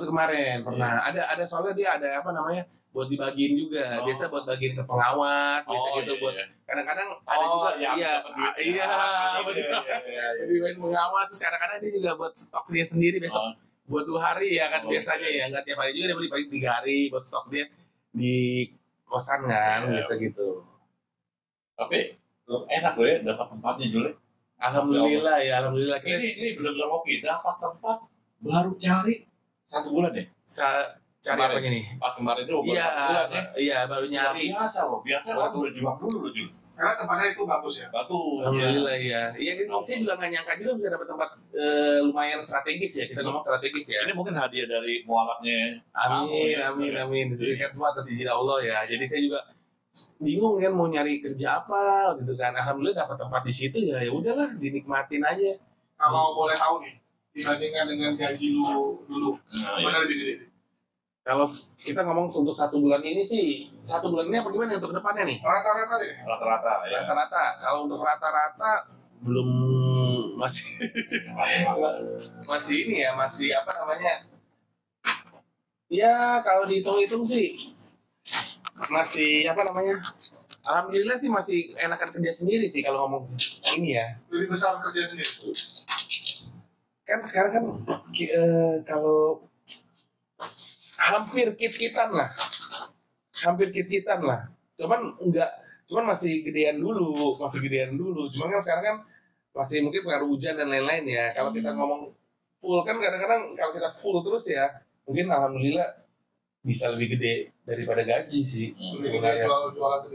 kemarin pernah ada soalnya dia ada buat dibagiin juga, biasa buat bagiin ke pengawas, biasa gitu buat kadang-kadang ada juga dibagiin pengawas, terus kadang-kadang dia juga buat stok dia sendiri besok buat 2 hari ya kan biasanya ya, nggak tiap hari juga dia beli paling 3 hari buat stok dia di kosan kan biasa gitu. Tapi enak loh ya dapat tempatnya dulu. Alhamdulillah. Ini benar-benar oke, dapat tempat baru cari 1 bulan ya? Cari apa nih? Pas kemarin itu baru 1 bulan ya? Iya, baru nyari. Biasa orang berjuang dulu loh. Karena tempatnya itu bagus ya? Bagus. Alhamdulillah ya. Iya, saya juga nggak nyangka juga bisa dapat tempat lumayan strategis ya. Kita ngomong strategis ya. Ini mungkin hadiah dari mualafnya. Amin. Kan semua atas izin Allah ya. Jadi saya juga bingung kan mau nyari kerja apa gitu kan. Alhamdulillah dapat tempat di situ ya. Ya udahlah, dinikmatin aja. Kalau boleh tahu nih, dibandingkan dengan gaji lu dulu, mana lebih gede? Kalau kita ngomong untuk 1 bulan ini sih, 1 bulan ini apa gimana untuk kedepannya nih? Rata-rata deh. Rata-rata ya. Rata-rata. Kalau untuk rata-rata belum masih ini ya, masih apa namanya? Ya kalau dihitung-hitung sih masih apa namanya? Alhamdulillah sih masih enakan kerja sendiri sih kalau ngomong ini ya. Lebih besar kerja sendiri. Kan sekarang kan kalau hampir kit-kitan lah. Cuman masih gedean dulu. Cuman kan sekarang kan masih mungkin pengaruh hujan dan lain-lain ya. Kalau kita ngomong full kan kadang-kadang kalau kita full terus ya, mungkin alhamdulillah bisa lebih gede daripada gaji sih sebenarnya.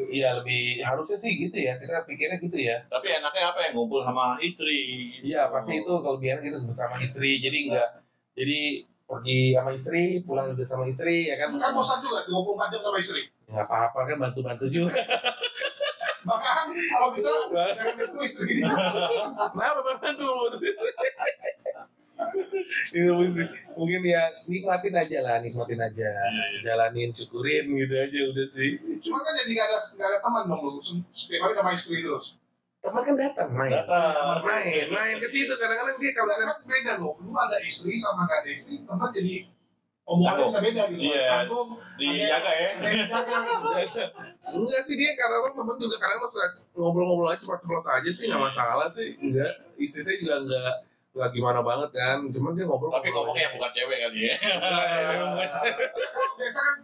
Iya, lebih harusnya sih gitu ya. Kita pikirnya gitu ya. Tapi enaknya apa ya, ngumpul sama istri. Iya, pasti itu kelebihannya gitu bersama istri. Jadi pergi sama istri, pulang juga sama istri ya kan. Kan bosan juga 24 jam sama istri. Nggak apa-apa kan, bantu-bantu juga. Bahkan kalau bisa jangan ketemu istri. Kenapa bantu? Itu mungkin ya nikmatin aja, jalanin, syukurin gitu aja udah sih. Cuma kan jadi nggak ada teman dong lu, setiap hari sama istri terus. Teman kan datang main ke situ. Kadang-kadang dia kalau kan beda loh, lu ada istri sama nggak ada istri, teman jadi omongannya bisa beda gitu. Iya. Dijaga ya. Enggak sih, dia kadang-kadang temen juga kadang-kadang suka ngobrol-ngobrol aja cepat-cepat aja sih, nggak masalah sih. Enggak, istri saya juga nggak gimana banget kan, cuman dia ngobrol. Tapi ngomongnya bukan cewek kali ya. Biasa kan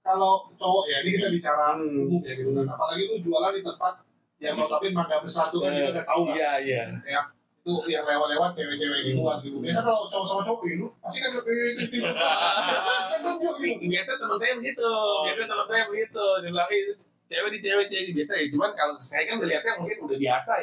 kalau cowok ya, ini kita bicara umum ya gitu kan. Apalagi lu jualan di tempat yang notabene mangga besar tuh kan kita udah tahu lah. Iya. Ya, itu yang lewat-lewat cewek-cewek gituan gitu. Biasa kalau cowok sama cowok itu pasti kan gitu. Bisa nunjuk gitu. Biasa teman saya begitu. Dia bilang, cewek di cewek biasa ya. Cuman kalau saya kan melihatnya mungkin udah biasa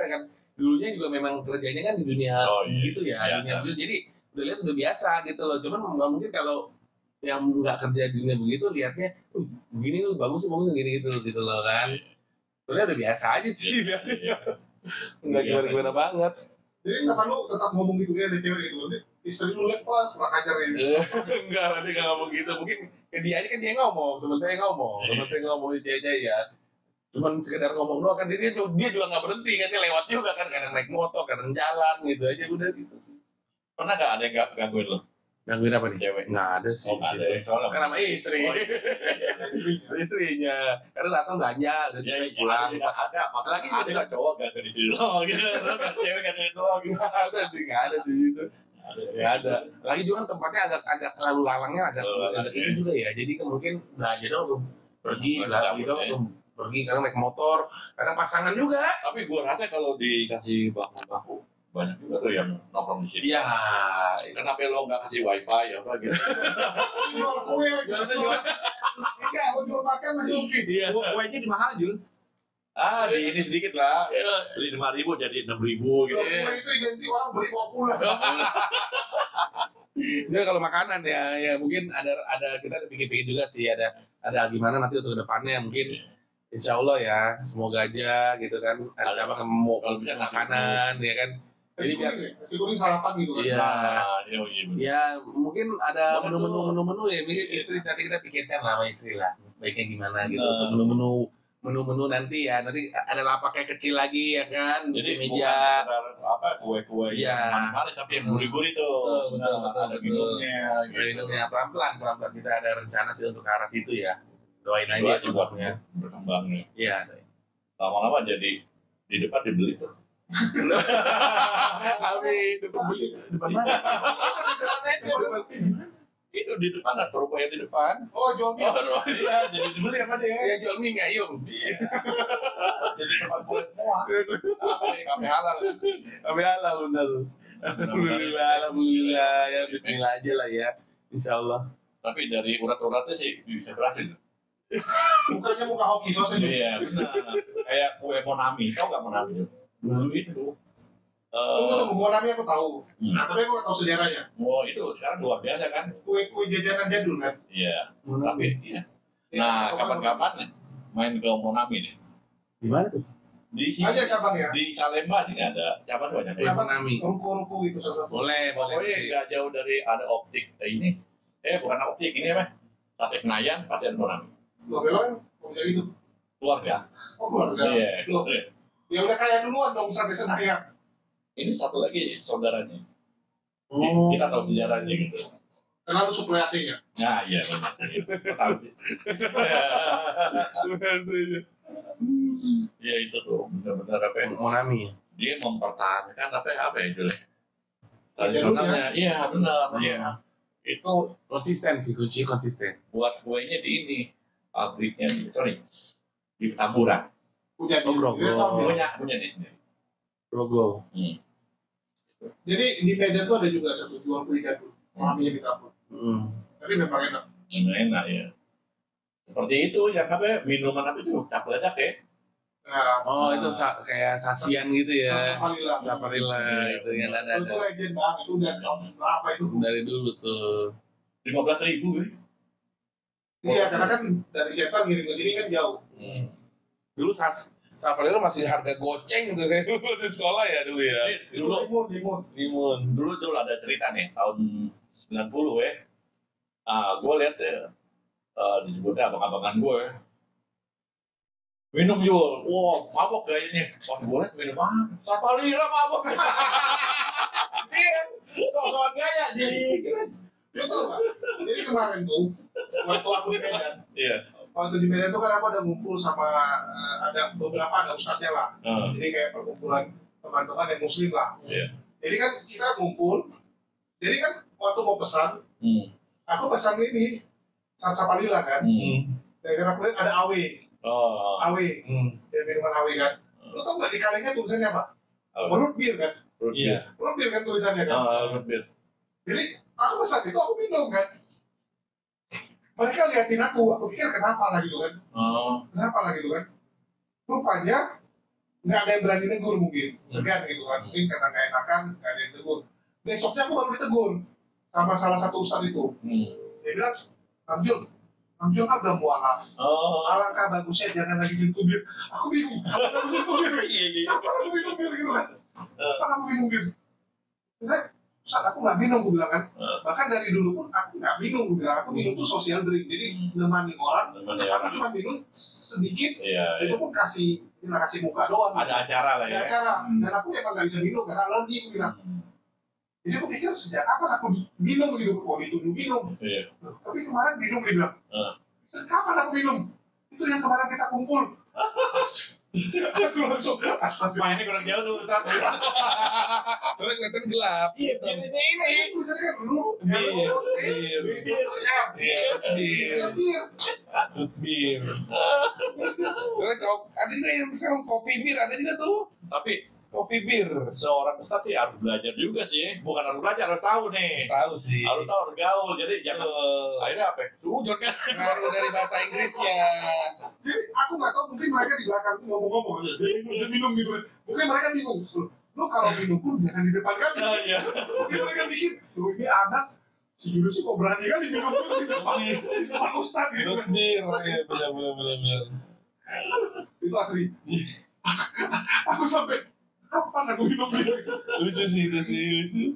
kan. Dulunya juga memang kerjanya kan di dunia gitu ya. Dunia gitu. Jadi udah lihat udah biasa gitu loh. Cuman nggak mungkin kalau yang nggak kerja di dunia begitu lihatnya, begini tuh bagus gini gitu loh kan. Sebenarnya udah biasa aja sih lihatnya. Nggak gimana-gimana banget. Jadi kapan lu tetap ngomong gitu ya ada cewek gitu. Istri lu lihat pak kurang ajar ini. Enggak, nanti nggak ngomong gitu. Mungkin ke dia aja kan dia ngomong, teman saya ngomong di cewek ya. Cuman sekedar ngomong doang kan, dia juga nggak berhenti kan, dia lewat juga kan, kadang naik motor, kadang jalan gitu aja udah gitu sih. Pernah nggak ada yang gangguin lo? Gangguin apa nih? Cewek? Nggak ada sih. Oh, nggak ada ya, soalnya kan sama istri. Istrinya. Karena datang belanja, udah pulang. Apalagi ada nggak cowok gangguin istri lo gitu, cewek gangguin lo gitu. Nggak ada sih itu. Nggak ada. Lagi juga kan tempatnya agak lalu lalangnya agak itu juga ya. Jadi mungkin belanja dong langsung pergi, langsung pergi, kadang naik motor, kadang pasangan juga. Tapi gue rasa kalau dikasih baku banyak juga tuh yang nongkrong di sini. Iya. Kenapa lo nggak kasih wifi apa gitu? Jual kue, jual. Enggak, lo jual makan masih oke. Iya. Kuenya di mana Jul? Di ini sedikit lah. Beli 5.000 jadi 6.000 gitu. Kue itu identik orang beli bawa pulang. Jadi kalau makanan ya mungkin ada kita pikir-pikir juga sih, ada gimana nanti untuk kedepannya mungkin. Insya Allah ya, semoga aja gitu kan. Ada siapa mau kalau bisa makanan ya kan. Jadi kuning sarapan gitu kan. Iya. Ya mungkin ada menu-menu ya. Istri nanti kita pikirkan lah sama istri lah. Baiknya gimana gitu untuk menu-menu nanti ya. Nanti ada lapaknya kecil lagi ya kan. Jadi meja apa kue-kue yang manis tapi yang gurih-gurih tuh. Betul. Ada minumnya. Pelan-pelan kita ada rencana sih untuk ke arah situ ya. Doain aja tempatnya berkembangnya. Iya. Lama-lama jadi di depan dibeli tuh. Amin, depan mana? Itu di depan ada toko yang di depan. Oh, jual mie. Iya, jadi dibeli apa dia? Ya jual mie ngayung. Iya. Jadi tempat kue semua. Kami halal. Benar. Alhamdulillah ya, bismillah aja lah ya. Insyaallah. Tapi dari urat-uratnya sih bisa berhasil. Bukannya muka hoki sosial. Iya, benar. Kayak kue Monami, tau nggak Monami? Dulu itu. Aku ketemu Monami aku tahu. Tapi aku nggak tahu sejarahnya. Oh itu sekarang luar biasa kan? Kue jajanan jadul kan? Iya. Tapi iya. Nah kapan-kapan main ke Monami nih. Di mana tuh? Di sini. Ada cabang ya? Di Salemba sih ada cabang banyak. Monami. Ruko-ruko itu salah satu. Boleh. Pokoknya nggak jauh dari ada optik ini. Bukan optik ini apa? Sate Senayan pasti ada Monami. Gua bilang mau jadi itu. Keluarga. Oh keluarga. Iya. Ya udah kayak duluan dong sampai Senayan. ini satu lagi saudaranya. Oh. Kita tahu sejarahnya gitu. Karena lu suplai AC-nya. Nah, iya benar. Tahu sih. Ya itu tuh benar-benar apa ya? Monami. Dia mempertahankan apa ya Jule? Tradisionalnya, iya benar. Iya. Itu Konsisten sih, kunci konsisten. buat kuenya di ini, pabriknya di Petamburan. Punya Oh, Grogol. Punya di sini. Grogol. Jadi di Medan tuh ada juga satu jual beli gado. Maminya di kampung. Tapi memang enak. Enak ya. Seperti itu yang apa ya, minuman apa itu tak ledak ya. Nah, Oh, itu kayak sasian gitu ya. Saparilla. Saparilla itu yang ada. Itu legend banget. Itu udah tahun berapa itu? Dari dulu tuh. 15.000 ya. Iya, karena kan dari Setan ngirim ke sini kan jauh. Dulu Saparilla masih harga goceng tuh saya dulu di sekolah ya dulu ya. Dulu Limun. dulu tuh ada cerita nih tahun 90 ya. Gue lihat ya, disebutnya abang-abangan gue ya. Minum Jul, wah mabok kayaknya. Pas gue lihat minum apa? Saparilla mabok. Iya, soal gaya jadi. Lu tau gak? Jadi kemarin tuh, waktu aku di Medan, Iya. waktu di Medan tuh kan aku ada ngumpul sama ada beberapa ada ustadznya lah. Jadi kayak perkumpulan teman-teman yang muslim lah. Iya. Jadi kan kita ngumpul. Jadi kan waktu mau pesan, aku pesan ini Saparilla kan. Dan aku lihat ada AW, Oh. AW, dan minuman AW kan. Lu tau nggak di kalengnya tulisannya apa? Root beer kan? Iya. Root beer kan tulisannya kan? Root beer. Jadi aku pesan itu aku minum kan. Mereka liatin aku pikir kenapa lah gitu kan? Kenapa lah gitu kan? Rupanya nggak ada yang berani negur mungkin, segan gitu kan? Mungkin karena nggak enakan, nggak ada yang negur. Besoknya aku baru ditegur sama salah satu ustadz itu. Dia bilang, Amjul kan udah mualaf. Alangkah bagusnya jangan lagi minum bir. Aku bingung. Apa aku minum bir? Apa aku minum bir gitu kan? Apa aku minum bir? Misalnya, Ustaz aku nggak minum, gue bilang kan. Bahkan dari dulu pun aku nggak minum, gue bilang. Aku minum tuh social drink. Jadi nemani orang. Aku cuma minum sedikit. Itu pun kasih muka doang. Ada acara lah ya. Ada acara. Dan aku emang nggak bisa minum karena alergi, gue bilang. Jadi aku pikir sejak kapan aku minum begitu, kok dituduh minum. Tapi kemarin minum, dia bilang. Kapan aku minum? Itu yang kemarin kita kumpul. Aku langsung Mainnya kurang jauh tuh Ustaz. Soalnya kelihatan gelap. Iya, ini. Tulisannya kan root Bir. Soalnya kalau ada juga yang sel coffee beer, ada juga tuh. Tapi Coffee beer. seorang Ustaz sih harus belajar juga sih. Bukan harus belajar, harus tahu nih. Tahu sih. Harus tahu, harus gaul. Jadi jangan akhirnya apa? Sujud kan. Pengaruh dari bahasa Inggrisnya. Jadi aku nggak tahu, mungkin mereka di belakang ngomong-ngomong dia minum gitu kan. Mungkin mereka bingung. Lu kalau minum pun jangan di depan kami. Iya. Mungkin mereka mikir, lu ini anak si Julu sih kok berani kali minum pun di depan ustaz gitu kan. Bir, ya benar. Itu asli. Aku sampai kapan aku minum bir? Lucu sih itu sih lucu.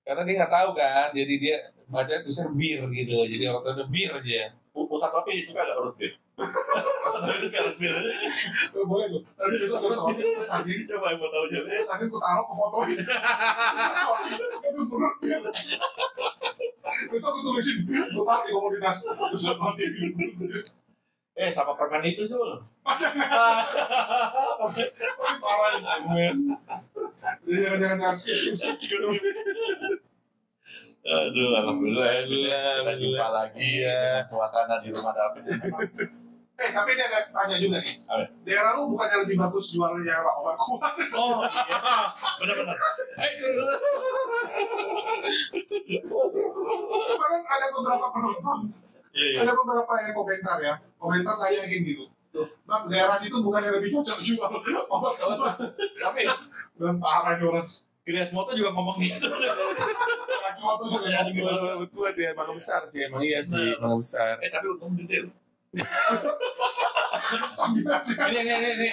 Karena dia nggak tahu kan, jadi dia baca tulisan bir gitu, jadi orang tahu bir aja. Ustaz Kopi suka nggak root beer? Ustaz Kopi suka root beer. Boleh tuh. Nanti besok ada soal itu pesanin. Coba yang mau tahu aja. Pesanin ku taruh ke fotoin. Aduh berat bir. Besok aku tulisin, ku taruh di komunitas. Besok nanti Sama permen itu Jul. Tapi parah ini. Jangan skip. Aduh, alhamdulillah. Kita jumpa lagi ya. Suasana di rumah David. Tapi dia ada tanya juga nih. Daerah lu bukannya lebih bagus jualnya obat kuat? Oh iya, benar-benar. Kemarin ada beberapa penonton. Ada beberapa yang komentar ya. Komentar nanyain gitu. Bang, daerah situ bukannya lebih cocok jual obat kuat? Tapi Dan parah nih orang. Krias Moto juga ngomong gitu. Laki motor juga ya. Buat dia emang besar sih, emang iya sih, emang besar. Tapi untung gede. Sambilannya.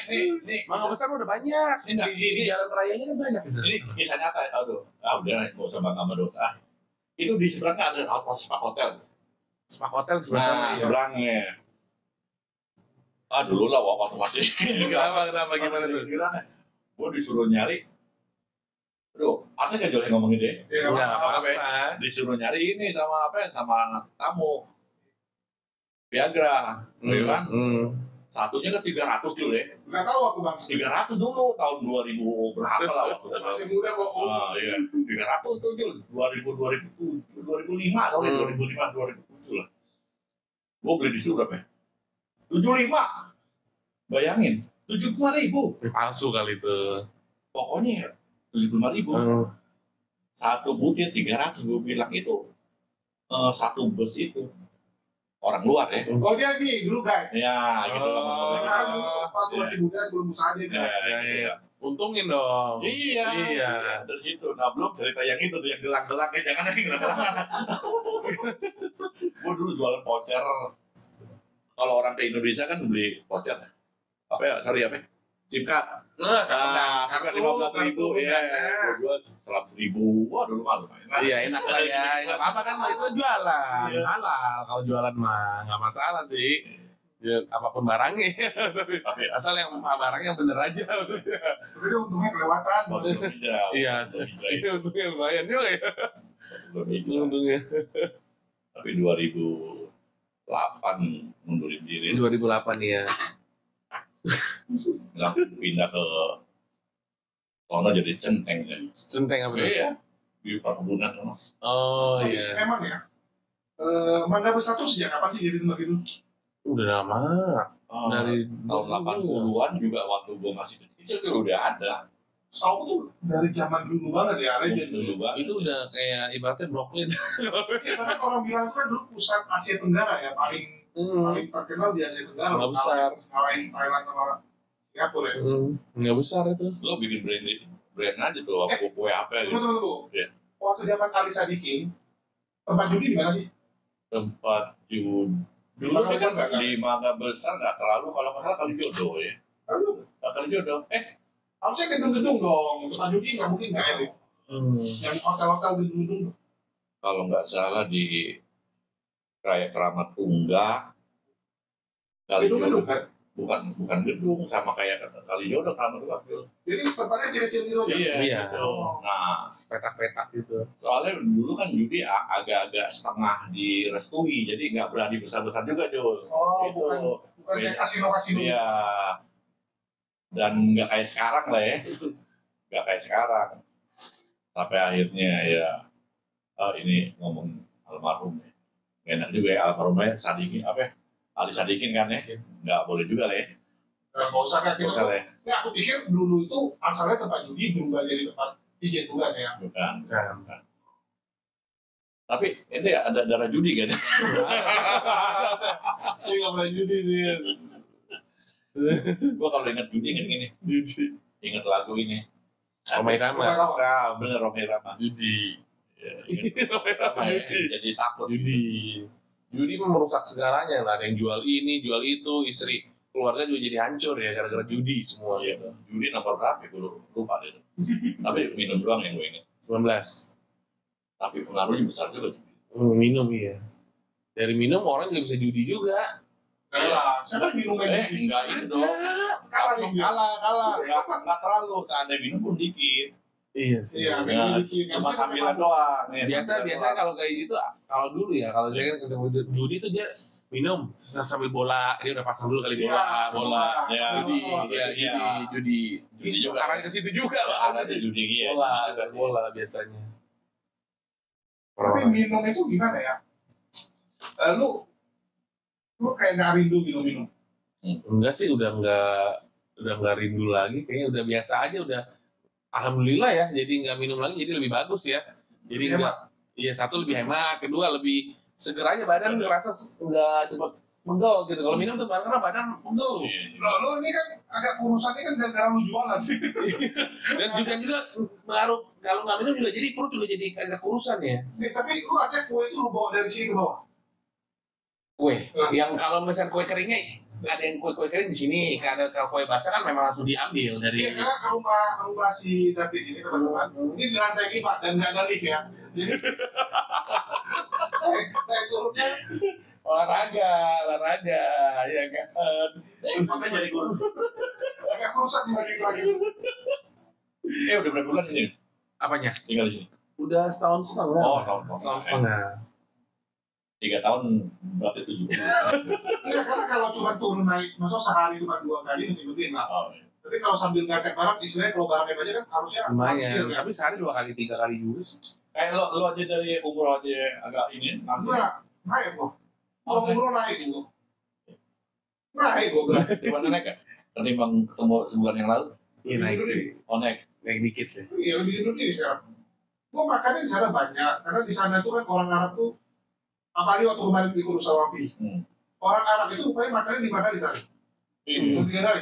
Ini. Mangga besar udah banyak. Di jalan rayanya kan banyak itu. Ini kisah nyata. Aduh, udah nggak usah bangga sama dosa. Itu di seberangnya ada Spa Hotel. Spa Hotel seberangnya. Seberangnya. Dulu lah waktu masih. Kenapa gimana tuh? Gue disuruh nyari Aduh, asli gak jolek ngomongin deh. Ya, Enggak apa-apa. apa-apa. Disuruh nyari ini sama apa? Sama tamu. Viagra, ya kan? Satunya kan 300 dulu ya. Nggak tahu aku bang. 300 dulu tahun 2000 berapa lah waktu itu. Masih muda kok. Iya. 300 tuh Jul. 2005 tahun 2005 2007 lah. Gue beli di Surab ya. 75. Bayangin, 75.000. Palsu kali itu. Pokoknya 75.000. Satu butir 300 gue bilang itu satu bus itu orang luar ya. Oh dia nih dulu guys. Ya, gitu lah. Karena dulu waktu masih muda sebelum usaha aja kan. Iya. Untungin dong. Iya. Iya. Dari situ. Nah belum cerita yang itu tuh yang gelang-gelang ya jangan lagi gelang-gelang. Gue dulu jualan voucher. Kalau orang ke Indonesia kan beli voucher. Apa ya? Sorry apa? SIM card. Nah, SIM card kartu, 15.000 ya. Gue jual 100.000. Wah dulu malu. Iya enak lah ya. Nggak apa-apa kan itu jualan. Iya. Halal kalau jualan mah nggak masalah sih. Ya, apapun barangnya. Tapi Asal yang barangnya bener aja maksudnya. Tapi dia untungnya kelewatan. waktu hijau. Iya. Iya untungnya lumayan juga ya. Untungnya. Tapi 2008 mundurin diri. 2008 ya. Langsung pindah ke sono jadi centeng ya. Centeng apa tuh? Iya. Di perkebunan sono. Oh Tapi iya. Emang ya. Mangga Besar tuh sejak kapan sih jadi tempat itu? Udah lama. Dari tahun 80-an juga waktu gue masih kecil itu udah ada. Setahu tuh dari zaman dulu banget ya, legend. Dulu banget. Itu udah kayak ibaratnya Brooklyn. Ya, bahkan orang bilang itu kan dulu pusat Asia Tenggara ya, paling terkenal di Asia Tenggara. Nggak besar. Ngalahin Thailand sama Singapura ya. Nggak besar itu. Lo bikin brand aja tuh, kue apa gitu. Tunggu. Iya. Waktu zaman Ali Sadikin, tempat judi di mana sih? Tempat judi. Dulu Mangga kan Besar nggak, kan? di Mangga Besar nggak terlalu, kalau nggak salah kali jodoh ya. Aduh, Kali jodoh. harusnya gedung-gedung dong. Tempat judi nggak mungkin nggak elit. Yang hotel-hotel gedung-gedung. Kalau nggak salah di Raya Keramat Unggah. Kali Gedung-gedung jodoh. kan? Bukan gedung, sama kayak kali jodoh sama tuh. Jadi tempatnya kecil-kecil gitu aja. Iya. Gitu. Nah, Petak-petak gitu. soalnya dulu kan judi agak-agak setengah direstui, jadi nggak berani besar-besar juga, Jul. Oh, Gitu. bukan kayak kasino-kasino. Iya. Dan nggak kayak sekarang lah ya. Nggak kayak sekarang. Sampai akhirnya ya, ini ngomong almarhum ya. Nggak enak juga ya almarhumnya Sadikin, apa ya? Ali Sadikin kan ya. Nggak boleh juga lah ya. Nggak usah kayak Nggak gitu. usah lah ya. Ya, aku pikir dulu itu asalnya tempat judi berubah jadi tempat pijet bukan ya? Bukan. Bukan. Tapi ini ada darah judi kan? Ini nggak pernah judi sih. Gua kalau ingat judi ingat ini. Judi. Ingat lagu ini. Romai Rama. Ah, bener Romai Rama. Judi. Ya, ingat Romai Rama ya. Jadi takut. Judi. Judi merusak segalanya lah. Ada yang jual ini, jual itu, istri keluarga juga jadi hancur ya gara-gara judi semua Iya, gitu. judi nomor berapa? Gue lupa deh. Tapi minum doang yang gue ingat. 19. Tapi pengaruhnya besar juga. Minum iya. Dari minum orang juga bisa judi juga. Kalah. Siapa yang minum judi? Enggak itu dong. Kalah dong dia. Kalah. Enggak terlalu. Seandainya minum pun dikit. Iya sih. Iya, Ya, minum dikit. cuma sambilan doang. Ya, Biasa kalau kayak gitu kalau dulu ya kalau saya kan ketemu judi tuh dia minum sambil bola dia udah pasang dulu kali Iya, bola Ya, judi iya. judi Judi juga. arahnya ke situ juga Ada di judi ya. bola biasanya. Tapi minum itu gimana ya? Lu kayak nggak rindu minum-minum. Enggak sih udah nggak rindu lagi kayaknya udah biasa aja udah alhamdulillah ya jadi nggak minum lagi jadi lebih bagus ya jadi nggak ya satu lebih hemat kedua lebih seger aja badan ngerasa nggak cepat pegel gitu kalau minum tuh karena badan pegel Lo ini kan agak kurusannya kan gara-gara lu jualan. dan juga pengaruh kalau nggak minum juga jadi perut juga jadi agak kurusan ya Nih, tapi lu aja kue itu lu bawa dari sini ke bawah. kue yang kalau misalnya kue keringnya ada yang kue kering di sini kalau kue basah kan memang langsung diambil dari Iya, karena rumah si David ini teman-teman, ini di lantai 5 dan nggak ada lift ya. Jadi naik turunnya olahraga ya kan Makanya jadi kurus. agak kurusan dibanding lagi. Udah berapa bulan ini? Apanya? tinggal di sini? Udah setahun setengah. Oh, tahun setengah. 3 tahun berarti 7 bulan. Iya, karena kalau cuma turun naik, maksudnya sehari cuma 2 kali masih penting lah. Oh, iya. Tapi kalau sambil ngangkat barang, istilahnya kalau barangnya banyak kan harusnya Lumayan. hasil kan. Tapi sehari 2 kali 3 kali juga sih. Kayak lo aja dari umroh aja agak ini nanti. Enggak, naik gua. Kalau Oke. umroh naik gua. Naik gua bilang. Gimana naik ya? Ketimbang ketemu sebulan yang lalu. Iya naik Lebih sih. dulu Oh naik. Naik dikit ya. nih. Iya, lebih dulu nih sekarang. Gua makannya di sana banyak, karena di sana tuh kan orang Arab tuh, apalagi waktu kemarin di Kurus Sawafi, orang Arab itu rupanya makannya dimakan di sana. Iya. 3 kali.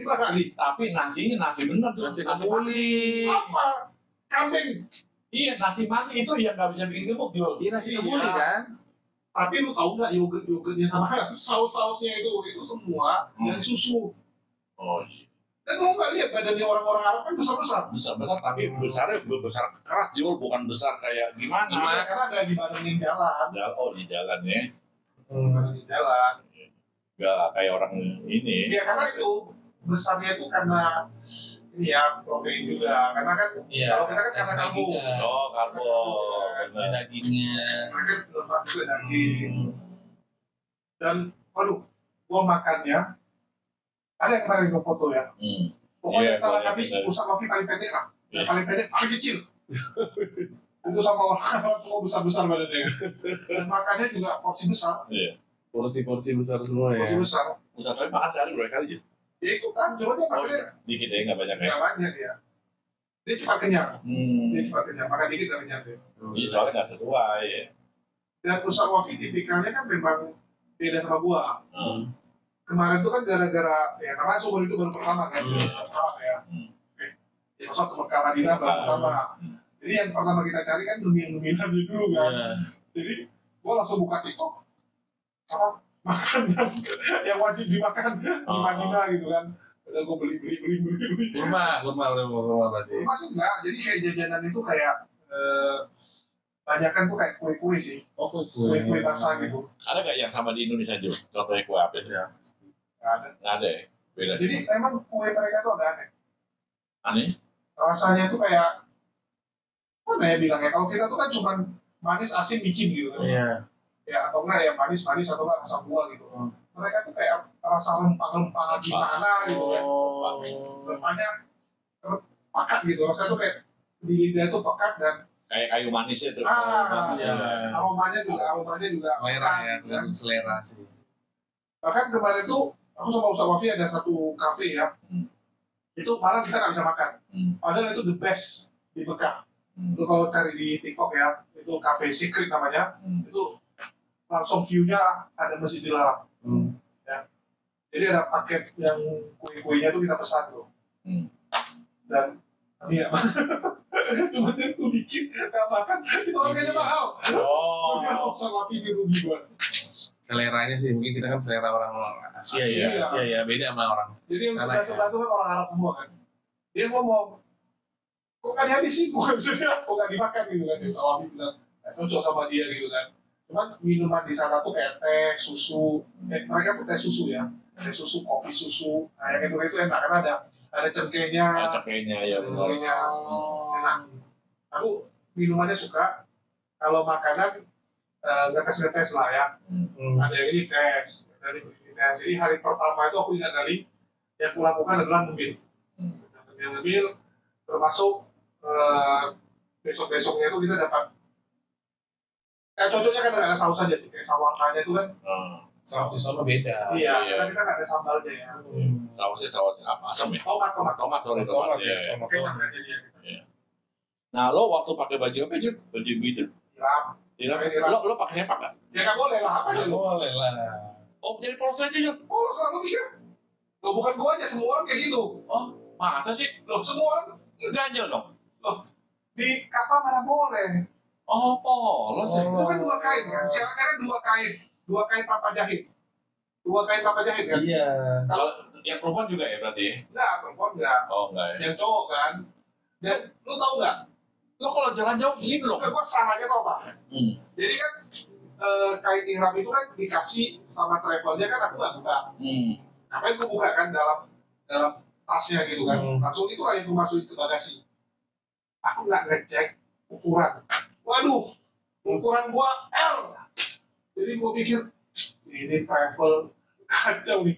5 kali. Tapi nasinya nasi bener tuh. Nasi mati. kemuli. Apa? Kambing. Iya nasi mati itu yang nggak bisa bikin gemuk jual. Iya nasi Iya. kemuli kan. Tapi lu tahu nggak yogurtnya sama saus-sausnya itu semua dari susu. Oh iya. Dan lu nggak lihat badannya orang-orang Arab kan besar-besar. Besar tapi besarnya besar keras jual bukan besar kayak gimana. Nah, karena ada di badannya jalan. Oh di jalan ya. Badan di jalan. Nggak kayak orang ini. Ya karena itu besarnya itu karena ini ya protein juga. Karena kan kalau kita kan karena karbo. Oh karbo. Benar. Dagingnya. Mereka lemak juga daging. Dan waduh, gua makannya ada yang kemarin gua foto ya. Pokoknya Iya, antara gua lihat kami benar. Ustaz Wafi paling pendek lah. Iya. Yang paling pendek, paling kecil. Itu sama orang Arab semua besar-besar badannya. Dan makannya juga porsi besar. Iya. Porsi-porsi besar semua Porsi ya. besar. Ustaz tapi makan sehari berapa kali aja? Ya itu kan, cuma dia Oh, makannya dikit ya nggak banyak ya. nggak banyak ya. Dia cepat kenyang. Dia Hmm. cepat kenyang. Makan dikit udah kenyang dia. Iya soalnya nggak sesuai. Ya. Dan Ustaz Wafi tipikalnya kan memang beda sama gua. Kemarin tuh kan gara-gara, ya karena sumber itu baru pertama kan. Pertama ya. Ya Ustaz ke Mekah Madinah baru pertama. Jadi yang pertama kita cari kan numin-numinannya dulu kan. Iya. Jadi gua langsung buka TikTok. Apa? Makan yang wajib dimakan di Madinah gitu kan. Udah gua beli. Kurma berarti. Masih enggak, jadi kayak jajanan itu kayak banyakan tuh kayak kue-kue sih. Oh, Kue-kue basah gitu. Ada nggak yang sama di Indonesia juga? Contohnya kue apa itu? Ya. Nggak ada. Nggak ada ya? Beda. Jadi emang kue mereka tuh agak aneh. Aneh? Rasanya tuh kayak mana ya bilangnya? Kalau kita tuh kan cuma manis, asin, micin gitu kan. Iya. Ya atau enggak ya manis atau enggak asam buah gitu. Mereka tuh kayak rasa rempah-rempah gimana gitu kan. Rempahnya pekat gitu. Rasanya tuh kayak di lidah tuh pekat dan Kayak kayu manisnya tuh. Iya. aromanya juga Selera pekat, ya, gitu kan. selera sih. Bahkan kemarin tuh aku sama Ustaz Wafi ada satu kafe ya. Itu malam kita nggak bisa makan. Padahal itu the best di Mekah. Itu kalau cari di TikTok ya, itu cafe secret namanya. Itu langsung view-nya ada masjid dilarang. Ya. Jadi ada paket yang kue-kuenya tuh kita pesan tuh. Dan iya, cuma itu dikit nggak makan, itu harganya mahal. Oh. Dia Ustaz Wafi di rugi buat. Seleranya sih mungkin kita kan selera orang Asia ya. Iya. Asia ya, beda sama orang. Jadi yang Karena sebelah tuh kan orang Arab semua kan. Dia ngomong, kok nggak dihabisin, kok nggak dimakan gitu kan. Ustaz Wafi bilang, cocok sama dia gitu kan. Cuman minuman di sana tuh kayak teh, susu, mereka tuh teh susu ya. Teh susu, kopi susu, nah yang itu enak karena ada cengkehnya, Cengkehnya ya benar. cengkehnya enak sih. Aku minumannya suka, kalau makanan ngetes-ngetes lah ya. Ada yang ini tes, dari ini tes. Jadi hari pertama itu aku ingat dari yang kulakukan adalah ngemil. Ngemil, termasuk besok-besoknya itu kita dapat. Cocoknya kan ada saus aja sih, kayak sawarnanya itu kan. Saus di sana beda. Iya, Iya. karena kita nggak ada sambalnya ya. Sausnya saus apa? Asam ya? Tomat. Sorry, tomat. Iya, iya. Kecap aja dia. Nah, lo waktu pakai baju apa aja? Baju gitu. Tiram. Tidak. Lo pakai sepak nggak? Ya nggak boleh lah, apa aja lu? Boleh lah. Oh, jadi polos aja ya? Oh, lo selalu mikir. Lo bukan gua aja, semua orang kayak gitu. Oh, masa sih? Lo semua orang Ganjel dong. di kapal mana boleh. Oh, polos ya? Itu kan 2 kain kan, syaratnya kan 2 kain papa jahit. 2 kain papa jahit kan? Iya. Kalau yang perempuan juga ya berarti? Enggak, perempuan enggak. Oh, enggak ya? Yang cowok kan. Dan lu tau nggak? Lo kalau jalan jauh gitu loh. Gua salahnya tau apa? Jadi kan kain ihram itu kan dikasih sama travelnya kan aku nggak buka. Ngapain gua buka kan dalam tasnya gitu kan? Langsung itu lah yang gua masukin ke bagasi. aku nggak ngecek ukuran. Waduh, ukuran gua L. Jadi gua pikir ini travel kacau nih.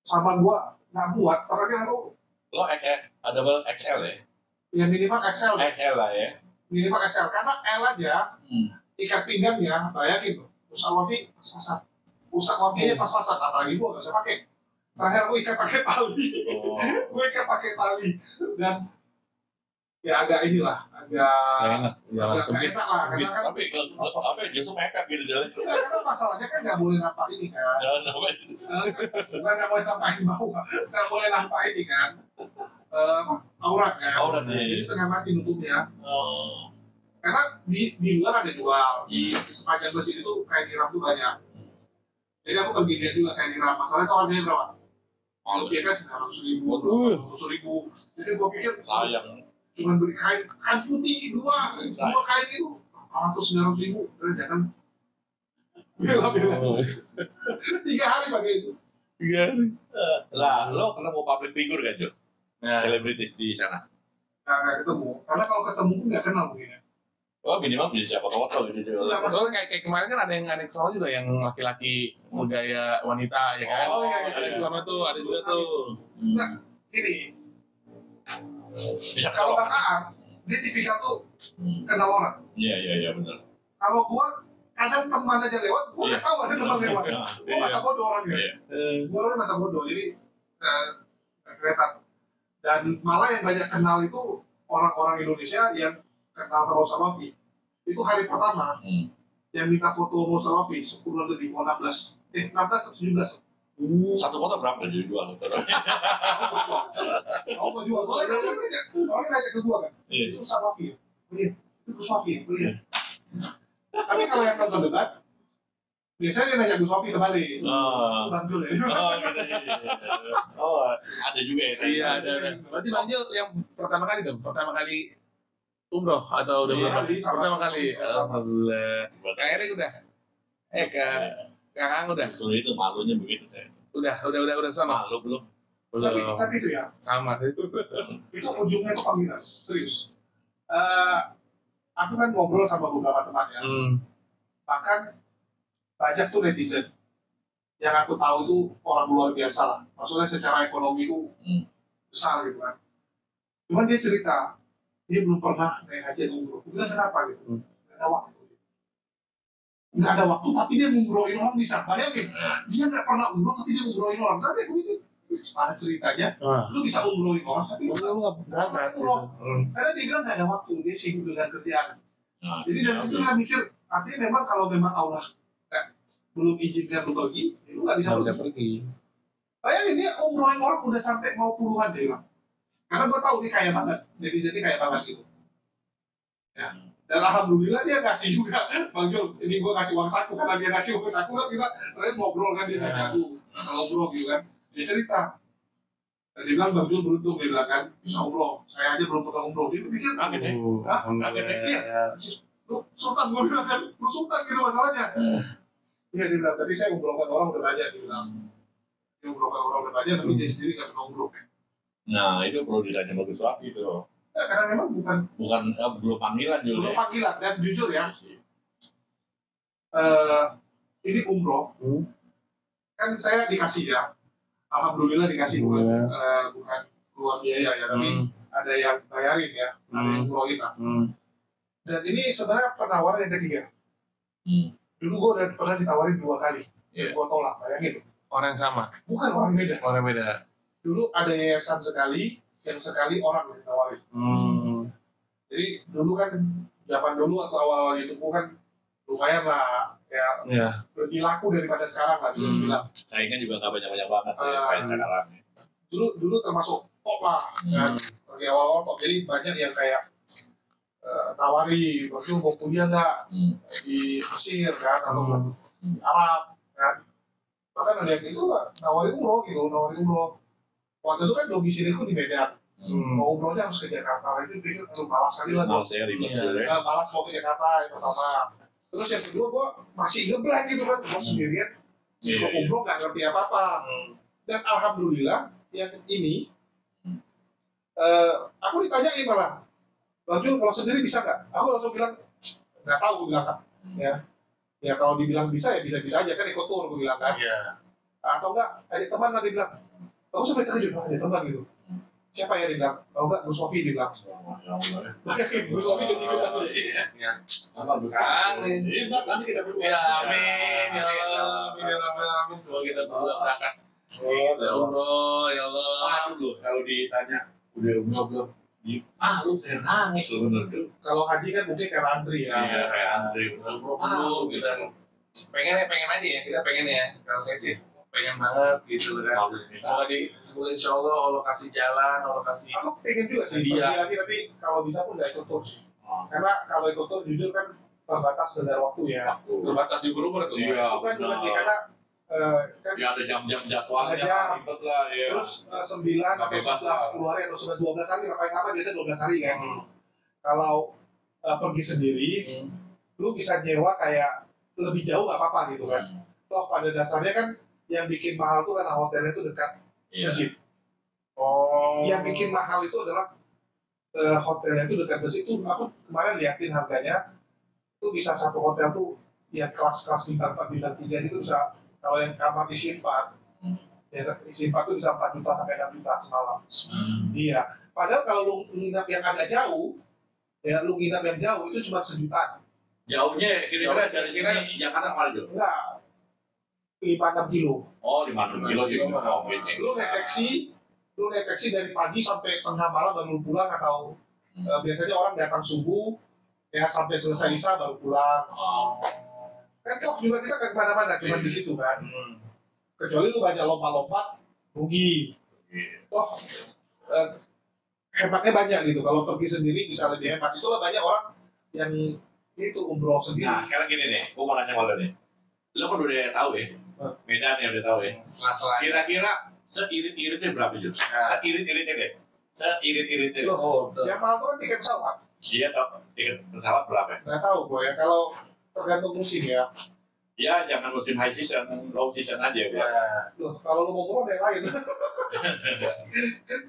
Sama gua nggak muat. Terakhir aku Lo double XL ya? ya minimal XL deh. XL lah ya. Minimal XL karena L aja ikat pinggangnya, bayangin pusat wafi pas-pasan. Pusat wafinya pas-pasan, apalagi gua nggak bisa pakai. Terakhir aku ikat pakai tali. Gue ikat pakai tali dan ya agak inilah, agak sempit. enak lah, karena kan Tapi justru mepet gitu jalan. karena masalahnya kan nggak boleh nampak ini kan, bukan nggak boleh nampakin bawah, nggak boleh nampak ini kan, aurat kan, Aurat, iya. jadi setengah mati nutupnya. Karena di luar ada jual, di sepanjang bus itu kain tiram tuh banyak. Jadi aku pergi lihat juga kain tiram, masalahnya tuh harganya berapa? Kalau dia kan 900.000, 200.000, jadi gua pikir Sayang. cuma beli kain putih dua kain itu 900.000 dan bela 3 hari pakai itu. 3 hari. Lah, lo ketemu public figure kan, Jo? Nah, Selebritis di sana. Nggak ketemu, karena kalau ketemu pun nggak kenal mungkin ya. Oh, minimal bisa foto-foto gitu, Jo. oh, kayak kemarin kan ada yang soal juga yang laki-laki gaya wanita ya kan? Oh, iya. Ada di sana tuh, ada juga tuh. Nah, ini Bisa kalau kalau Bang Aan, dia tipikal tuh kenal orang. Iya, benar. Kalau gua kadang teman aja lewat, gua nggak tahu ada teman lewat. Gua masa bodoh orangnya. Gua orangnya masa bodoh, jadi kelihatan. Dan malah yang banyak kenal itu orang-orang Indonesia yang kenal sama Wafi. Itu hari pertama yang minta foto sama Wafi 10 lebih, 16 atau 17. Satu foto berapa dijual? Aku mau jual, soalnya orang nanya ke gua kan, Iya. itu sama Wafi ya? Oh iya, itu Gus Wafi ya? Oh iya. Tapi kalau yang nonton debat, biasanya dia nanya Gus Wafi kembali. Bang Jul ya? Oh, ada juga ya? Iya, ada. Berarti Bang Jo yang pertama kali dong? Pertama kali umroh atau udah berapa? Pertama kali. Alhamdulillah. Kak Erik udah? Kang udah? Justru itu malunya begitu saya. Udah sana. Malu belum? Tapi itu ya, Sama. itu ujungnya itu panggilan, serius. Aku kan ngobrol sama beberapa teman ya, bahkan banyak tuh netizen yang aku tahu itu orang luar biasa lah, maksudnya secara ekonomi itu besar gitu kan. Cuman dia cerita, dia belum pernah naik haji dan umroh. Aku bilang kenapa gitu? Gak ada waktu. Nggak ada waktu, tapi dia ngumrohin orang bisa. Bayangin, dia nggak pernah umroh, tapi dia ngumrohin orang. Tapi aku mikir, mana ceritanya? Lu bisa umrohin orang, tapi lu nggak berangkat. umroh. Karena dia bilang nggak ada waktu, dia sibuk dengan kerjaan. Jadi dari situ dia mikir, artinya memang kalau memang Allah belum izinkan lu pergi, ya lu nggak bisa pergi. Bayangin dia umrohin orang udah sampai mau puluhan dia bilang. Karena gue tahu dia kaya banget, netizen dia kaya banget gitu. Ya. Dan alhamdulillah dia kasih juga, Bang Jul, ini gue kasih uang saku, karena dia kasih uang saku kan kita ngobrol kan, dia nanya, aduh, masalah umroh gitu kan. Dia cerita. Dan dia bilang, Bang Jul beruntung, dia bilang kan, bisa umroh. Saya aja belum pernah umroh. Dia pikir, Kaget ya? Kaget ya? Iya. Lu sultan, gue bilang kan, lu sultan gitu masalahnya. Iya, dia bilang, tadi saya umrohkan orang udah banyak, dia bilang. Dia umrohkan orang udah banyak, tapi dia sendiri gak pernah umroh. Nah, itu perlu ditanya bagus lagi tuh. Ya, karena memang belum panggilan juga. Belum panggilan, dan jujur ya, ini umroh, kan saya dikasih ya, alhamdulillah dikasih bukan keluar biaya ya, tapi ada yang bayarin ya, ada yang umrohin lah. Dan ini sebenarnya penawaran yang ketiga. Dulu gue udah pernah ditawarin 2 kali, gue tolak, bayangin. Orang yang sama? Bukan, orang beda. Orang beda. Dulu ada yayasan sekali, yang sekali orang yang ditawarin. Jadi dulu kan, zaman dulu atau awal YouTube kan lumayan lah, ya lebih laku daripada sekarang lah, bilang. Saingan juga nggak banyak-banyak banget kayak sekarang. Dulu termasuk top lah, kan? Bagi awal-awal top, jadi banyak yang kayak tawari, maksudnya mau kuliah nggak di Mesir kan, atau di Arab kan. Bahkan ada yang itu lah, nawarin umroh gitu, nawarin umroh. Waktu itu kan domisiliku di Medan. Mau umrohnya harus ke Jakarta, itu pikir aduh malas sekali lah. Malas ya, ribet dulu ya. Malas mau ke Jakarta yang pertama. Terus yang kedua gue masih ngeblank gitu kan, gue sendirian. Kalau umroh nggak ngerti apa-apa. Dan alhamdulillah yang ini Aku ditanyain malah, Bang Jul kalau sendiri bisa nggak? Aku langsung bilang nggak tahu, gue bilang kan. Ya kalau dibilang bisa ya bisa-bisa aja kan, ikut tur gue bilang kan. Atau enggak ada teman ada bilang, aku sampai terkejut, ada teman gitu. Siapa ya dia bilang? Kalau enggak Gus Sofi dia bilang. Bayangin Gus Sofi jadi ikut tuh. Iya. Amin. Nanti kita berdua. Ya amin, ya Allah, amin, ya Allah, amin. Semoga kita berdua berangkat. Ya Allah, ya Allah. Aduh, kalau ditanya udah umur belum? Lu saya nangis loh bener tuh. Kalau haji kan mungkin kayak antri ya. Iya, kayak antri. Belum, gitu. Pengen aja ya, kita pengen ya. Kalau saya sih pengen banget gitu kan. Semoga insya Allah kasih jalan, Allah kasih. Aku pengen juga sih dia lagi, tapi kalau bisa pun nggak ikut tur. Karena kalau ikut tur jujur kan terbatas dengan waktu ya. Terbatas juga umur tuh. Iya. Bukan juga sih karena kan ya ada jam-jam jadwalnya ribet lah ya. Terus 9 atau 11, 10 hari atau 11, 12 hari, ngapain apa biasanya 12 hari kan. Kalau pergi sendiri, lu bisa nyewa kayak lebih jauh nggak apa-apa gitu kan. Toh pada dasarnya kan yang bikin mahal tuh karena hotelnya itu dekat masjid. Yang bikin mahal itu adalah hotelnya itu dekat masjid. Itu aku kemarin liatin harganya, itu bisa satu hotel tuh yang kelas bintang 4, bintang 3 itu bisa, kalau yang kamar isi 4, ya isi 4 tuh bisa 4 juta sampai 6 juta semalam. Iya. Padahal kalau lu nginap yang agak jauh, ya lu nginap yang jauh itu cuma sejuta. Jauhnya kira-kira dari sini Jakarta mana tuh? Enggak. 5-6 kilo. Oh, 5-6 kilo sih. Lu naik taksi dari pagi sampai tengah malam baru pulang, atau biasanya orang datang subuh ya sampai selesai isya baru pulang. Kan toh juga kita kan kemana-mana, cuma di situ kan. Kecuali lu banyak lompat-lompat, rugi. Toh hematnya banyak gitu. Kalau pergi sendiri bisa lebih hemat. Itulah banyak orang yang itu umroh sendiri. Nah, sekarang gini nih, gua mau nanya sama lo nih. Lo kan udah tahu ya, Medan ya udah tahu ya. Kira-kira seirit-iritnya berapa Jul? Seirit-iritnya deh. Seirit-iritnya. Loh, yang mahal itu kan tiket pesawat. Iya, tiket pesawat berapa? Nggak tahu gue ya, kalau tergantung musim ya. Ya, jangan musim high season, low season aja ya. Loh, kalau lu mau murah ada yang lain.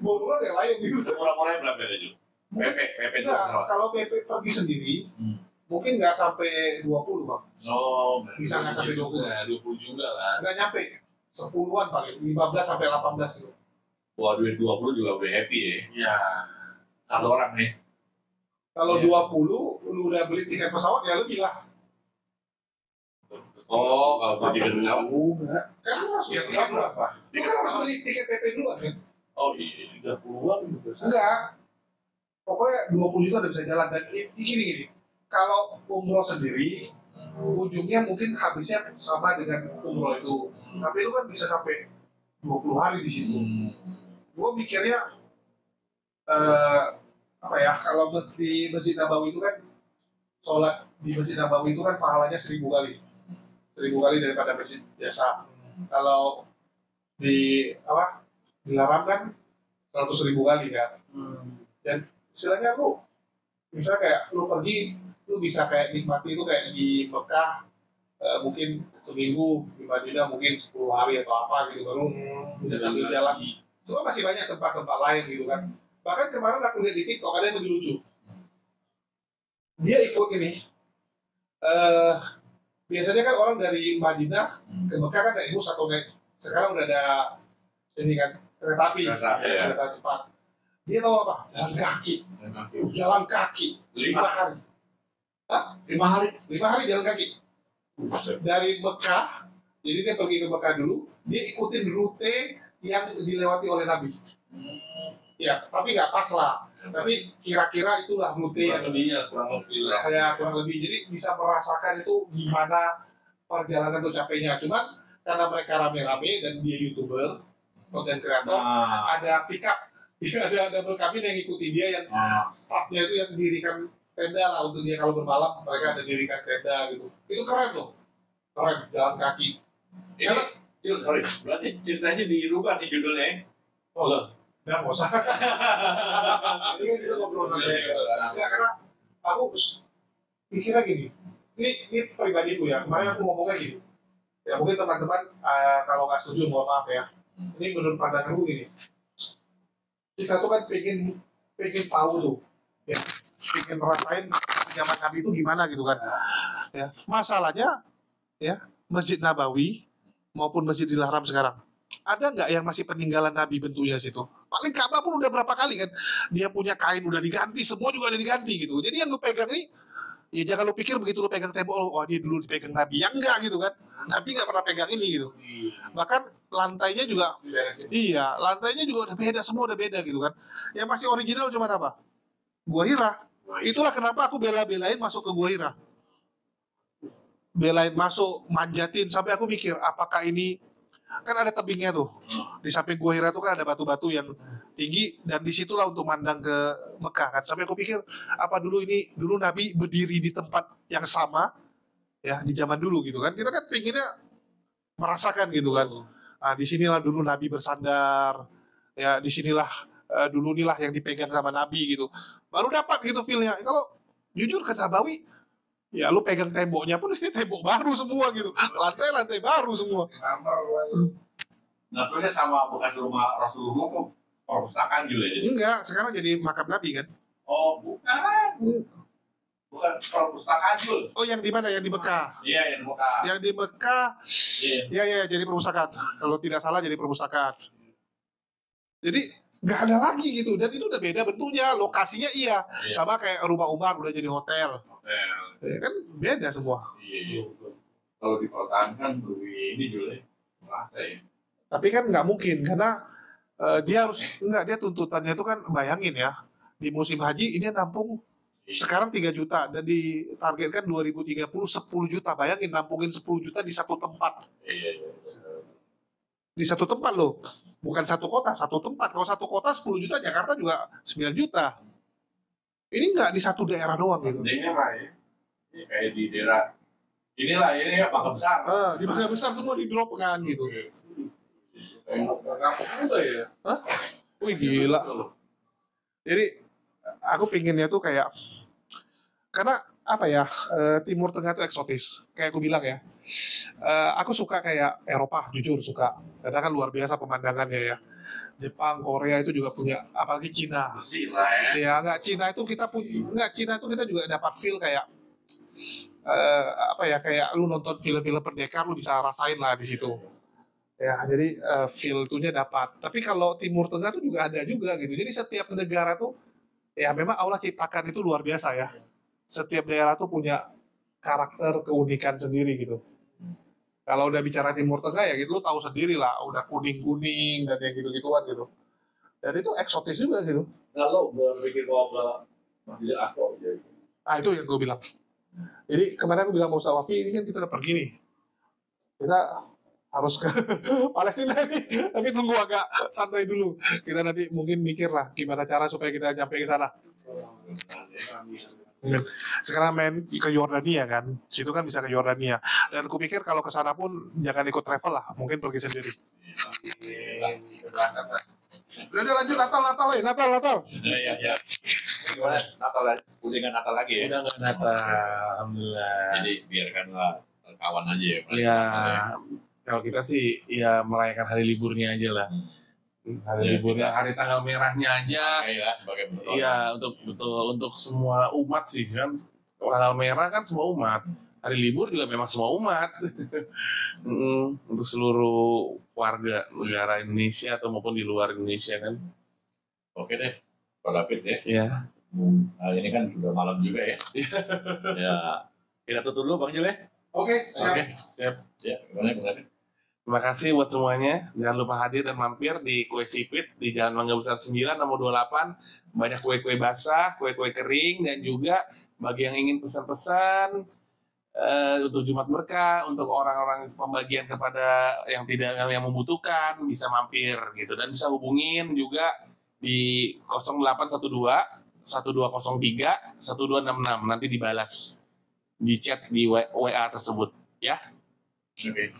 Mau murah ada yang lain gitu. Murah-murahnya berapa ya Jul? PP Nah, kalau PP pergi sendiri, mungkin nggak sampai 20 bang. Oh, Bisa nggak sampai 20? 20 juga lah. Nggak nyampe, 10-an paling, 15 sampai 18 gitu. Wah, duit 20 juga udah happy ya. Iya. Satu orang nih. Kalau 20, lu udah beli tiket pesawat ya lebih lah. Oh, kalau beli tiket pesawat? Enggak. Kan lu harus Tiket tiket pesawat berapa? Lu kan harus beli tiket PP duluan kan? Oh iya. 30-an juga. Enggak. Pokoknya 20 juta udah bisa jalan. Dan gini. Kalau umroh sendiri, ujungnya mungkin habisnya sama dengan umroh itu. Tapi lu kan bisa sampai 20 hari di situ. Gue mikirnya, apa ya, kalau di Masjid Nabawi itu kan, sholat di Masjid Nabawi itu kan pahalanya 1000 kali. 1000 kali daripada masjid biasa. Kalau dilarang kan 100.000 kali kan. Dan istilahnya lu, misalnya kayak lu pergi, lu bisa kayak nikmati itu kayak di Mekah mungkin seminggu, di Madinah mungkin 10 hari atau apa gitu, baru bisa sambil jalan. Semua masih banyak tempat-tempat lain gitu kan. Bahkan kemarin aku lihat di TikTok ada yang lebih lucu. Dia ikut ini. Biasanya kan orang dari Madinah ke Mekah kan naik bus atau naik. Sekarang udah ada ini kan kereta api, kereta cepat. Dia tahu apa? Jalan kaki. 5 hari. Hah? 5 hari? 5 hari jalan kaki. Dari Mekah, jadi dia pergi ke Mekah dulu, dia ikutin rute yang dilewati oleh Nabi. Ya, tapi nggak pas lah. Tapi kira-kira itulah rute yang kurang lebih. Jadi bisa merasakan itu gimana perjalanan itu capeknya. Cuman karena mereka rame-rame dan dia YouTuber, konten kreator, ada pick up. Ada double cabin yang ikuti dia, yang staffnya itu yang dirikan tenda lah untuk dia kalau bermalam, mereka ada dirikan tenda gitu. Itu keren loh, keren, jalan kaki. Ini, sorry, berarti ceritanya dirubah nih judulnya. Oh loh, nggak usah. Ini kan kita ngobrol nanti. Nggak, karena aku pikirnya gini, ini pribadiku ya, kemarin aku ngomongnya gini. Ya mungkin teman-teman kalau nggak setuju mohon maaf ya. Ini menurut pandanganku gini. kita tuh kan pengen tahu tuh, ya, pengen rasain zaman Nabi itu gimana gitu kan. Ya, masalahnya ya Masjid Nabawi maupun Masjidil Haram sekarang ada nggak yang masih peninggalan Nabi bentuknya situ? Paling Ka'bah pun udah berapa kali kan dia punya kain udah diganti, semua juga udah diganti gitu. Jadi yang lu pegang ini ya jangan lu pikir begitu lu pegang tembok, oh dia dulu dipegang Nabi, yang enggak gitu kan. Nabi nggak pernah pegang ini gitu. Bahkan lantainya juga, iya, lantainya juga udah beda, semua udah beda gitu kan. Yang masih original cuma apa? Gua Hira. Itulah kenapa aku bela-belain masuk ke Gua Hira. Belain masuk, manjatin, sampai aku mikir apakah ini, kan ada tebingnya tuh di samping Gua Hira tuh kan ada batu-batu yang tinggi dan disitulah untuk mandang ke Mekah kan. Sampai aku pikir apa dulu Nabi berdiri di tempat yang sama ya di zaman dulu gitu kan. Kita kan pinginnya merasakan gitu kan. Nah, disinilah dulu Nabi bersandar ya, disinilah dulu inilah yang dipegang sama Nabi gitu. Baru dapat gitu feelnya. Kalau jujur ke Nabawi ya lu pegang temboknya pun tembok baru semua gitu, lantai baru semua. Nah terusnya sama bekas rumah Rasulullah tuh perpustakaan juga jadi. Enggak, sekarang jadi makam Nabi kan. Oh bukan, bukan perpustakaan Jul. Oh yang di mana? Yang di Mekah. Iya yang di Mekah. Yang di Mekah. Iya. Iya jadi perpustakaan. Kalau tidak salah jadi perpustakaan. Jadi nggak ada lagi gitu, dan itu udah beda bentuknya, lokasinya iya. Sama kayak rumah Umar udah jadi hotel. Ya kan beda semua. Iya. Kalau dipertahankan lebih ini juga merasa ya. Tapi kan nggak mungkin karena dia tuntutannya itu kan, bayangin ya, di musim haji ini nampung sekarang 3 juta dan ditargetkan 2030 10 juta. Bayangin nampungin 10 juta di satu tempat. Iya. Di satu tempat loh, bukan satu kota, satu tempat. Kalau satu kota 10 juta, Jakarta juga 9 juta. Ini nggak di satu daerah doang gitu. Daerah ya. Ya, kayak di daerah inilah ini ya Bangka Besar. Di Bangka Besar semua di drop kan gitu. Ya. Hah? Wih gila. Jadi aku pinginnya tuh kayak, karena apa ya, Timur Tengah tuh eksotis. Kayak aku bilang ya, aku suka kayak Eropa, jujur suka. Karena kan luar biasa pemandangannya ya. Jepang, Korea itu juga punya, apalagi Cina. Ya nggak, Cina itu kita juga dapat feel kayak apa ya, kayak lu nonton film-film pendekar lu bisa rasain lah di situ ya. Jadi feel itunya dapat. Tapi kalau Timur Tengah tuh juga ada juga gitu. Jadi setiap negara tuh ya memang Allah ciptakan itu luar biasa ya. Setiap daerah tuh punya karakter keunikan sendiri gitu. Kalau udah bicara Timur Tengah ya gitu, lu tahu sendiri lah, udah kuning-kuning dan yang gitu-gituan gitu. Dan itu eksotis juga gitu. Kalau berpikir mau ke Masjidil Aqsa gitu. Itu yang gue bilang. Jadi kemarin aku bilang mau sama Wafi, ini kan kita udah pergi nih. Kita harus ke Palestina nih. Tapi tunggu agak santai dulu. Kita nanti mungkin mikir lah gimana cara supaya kita nyampe ke sana. Sekarang main ke Yordania kan. Situ kan bisa ke Yordania. Dan aku pikir kalau ke sana pun jangan ikut travel lah. Mungkin pergi sendiri. Udah lanjut Natal ya. Natal. Ya. Gimana Natal lagi? Udah nggak Natal lagi ya? Udah nggak Natal, alhamdulillah. Jadi biarkanlah kawan aja ya. Iya. Kalau kita sih ya merayakan hari liburnya aja lah. Hari liburnya, hari tanggal merahnya aja. Iya, sebagai bentuk. Iya, untuk semua umat sih kan. Tanggal merah kan semua umat. Hari libur juga memang semua umat. Untuk seluruh warga negara Indonesia atau maupun di luar Indonesia kan. Oke deh, Pak David ya. Iya. Ini kan sudah malam juga ya. Ya, kita tutup dulu Bang Jul ya. Oke, siap. Siap. Ya, gimana Bang David? Terima kasih buat semuanya. Jangan lupa hadir dan mampir di Kue Sipit di Jalan Mangga Besar 9 nomor 28. Banyak kue-kue basah, kue-kue kering, dan juga bagi yang ingin pesan-pesan untuk Jumat Berkah, untuk orang-orang pembagian kepada yang membutuhkan, bisa mampir gitu, dan bisa hubungin juga di 0812 1203 1266, nanti dibalas di chat di WA tersebut ya. Oke.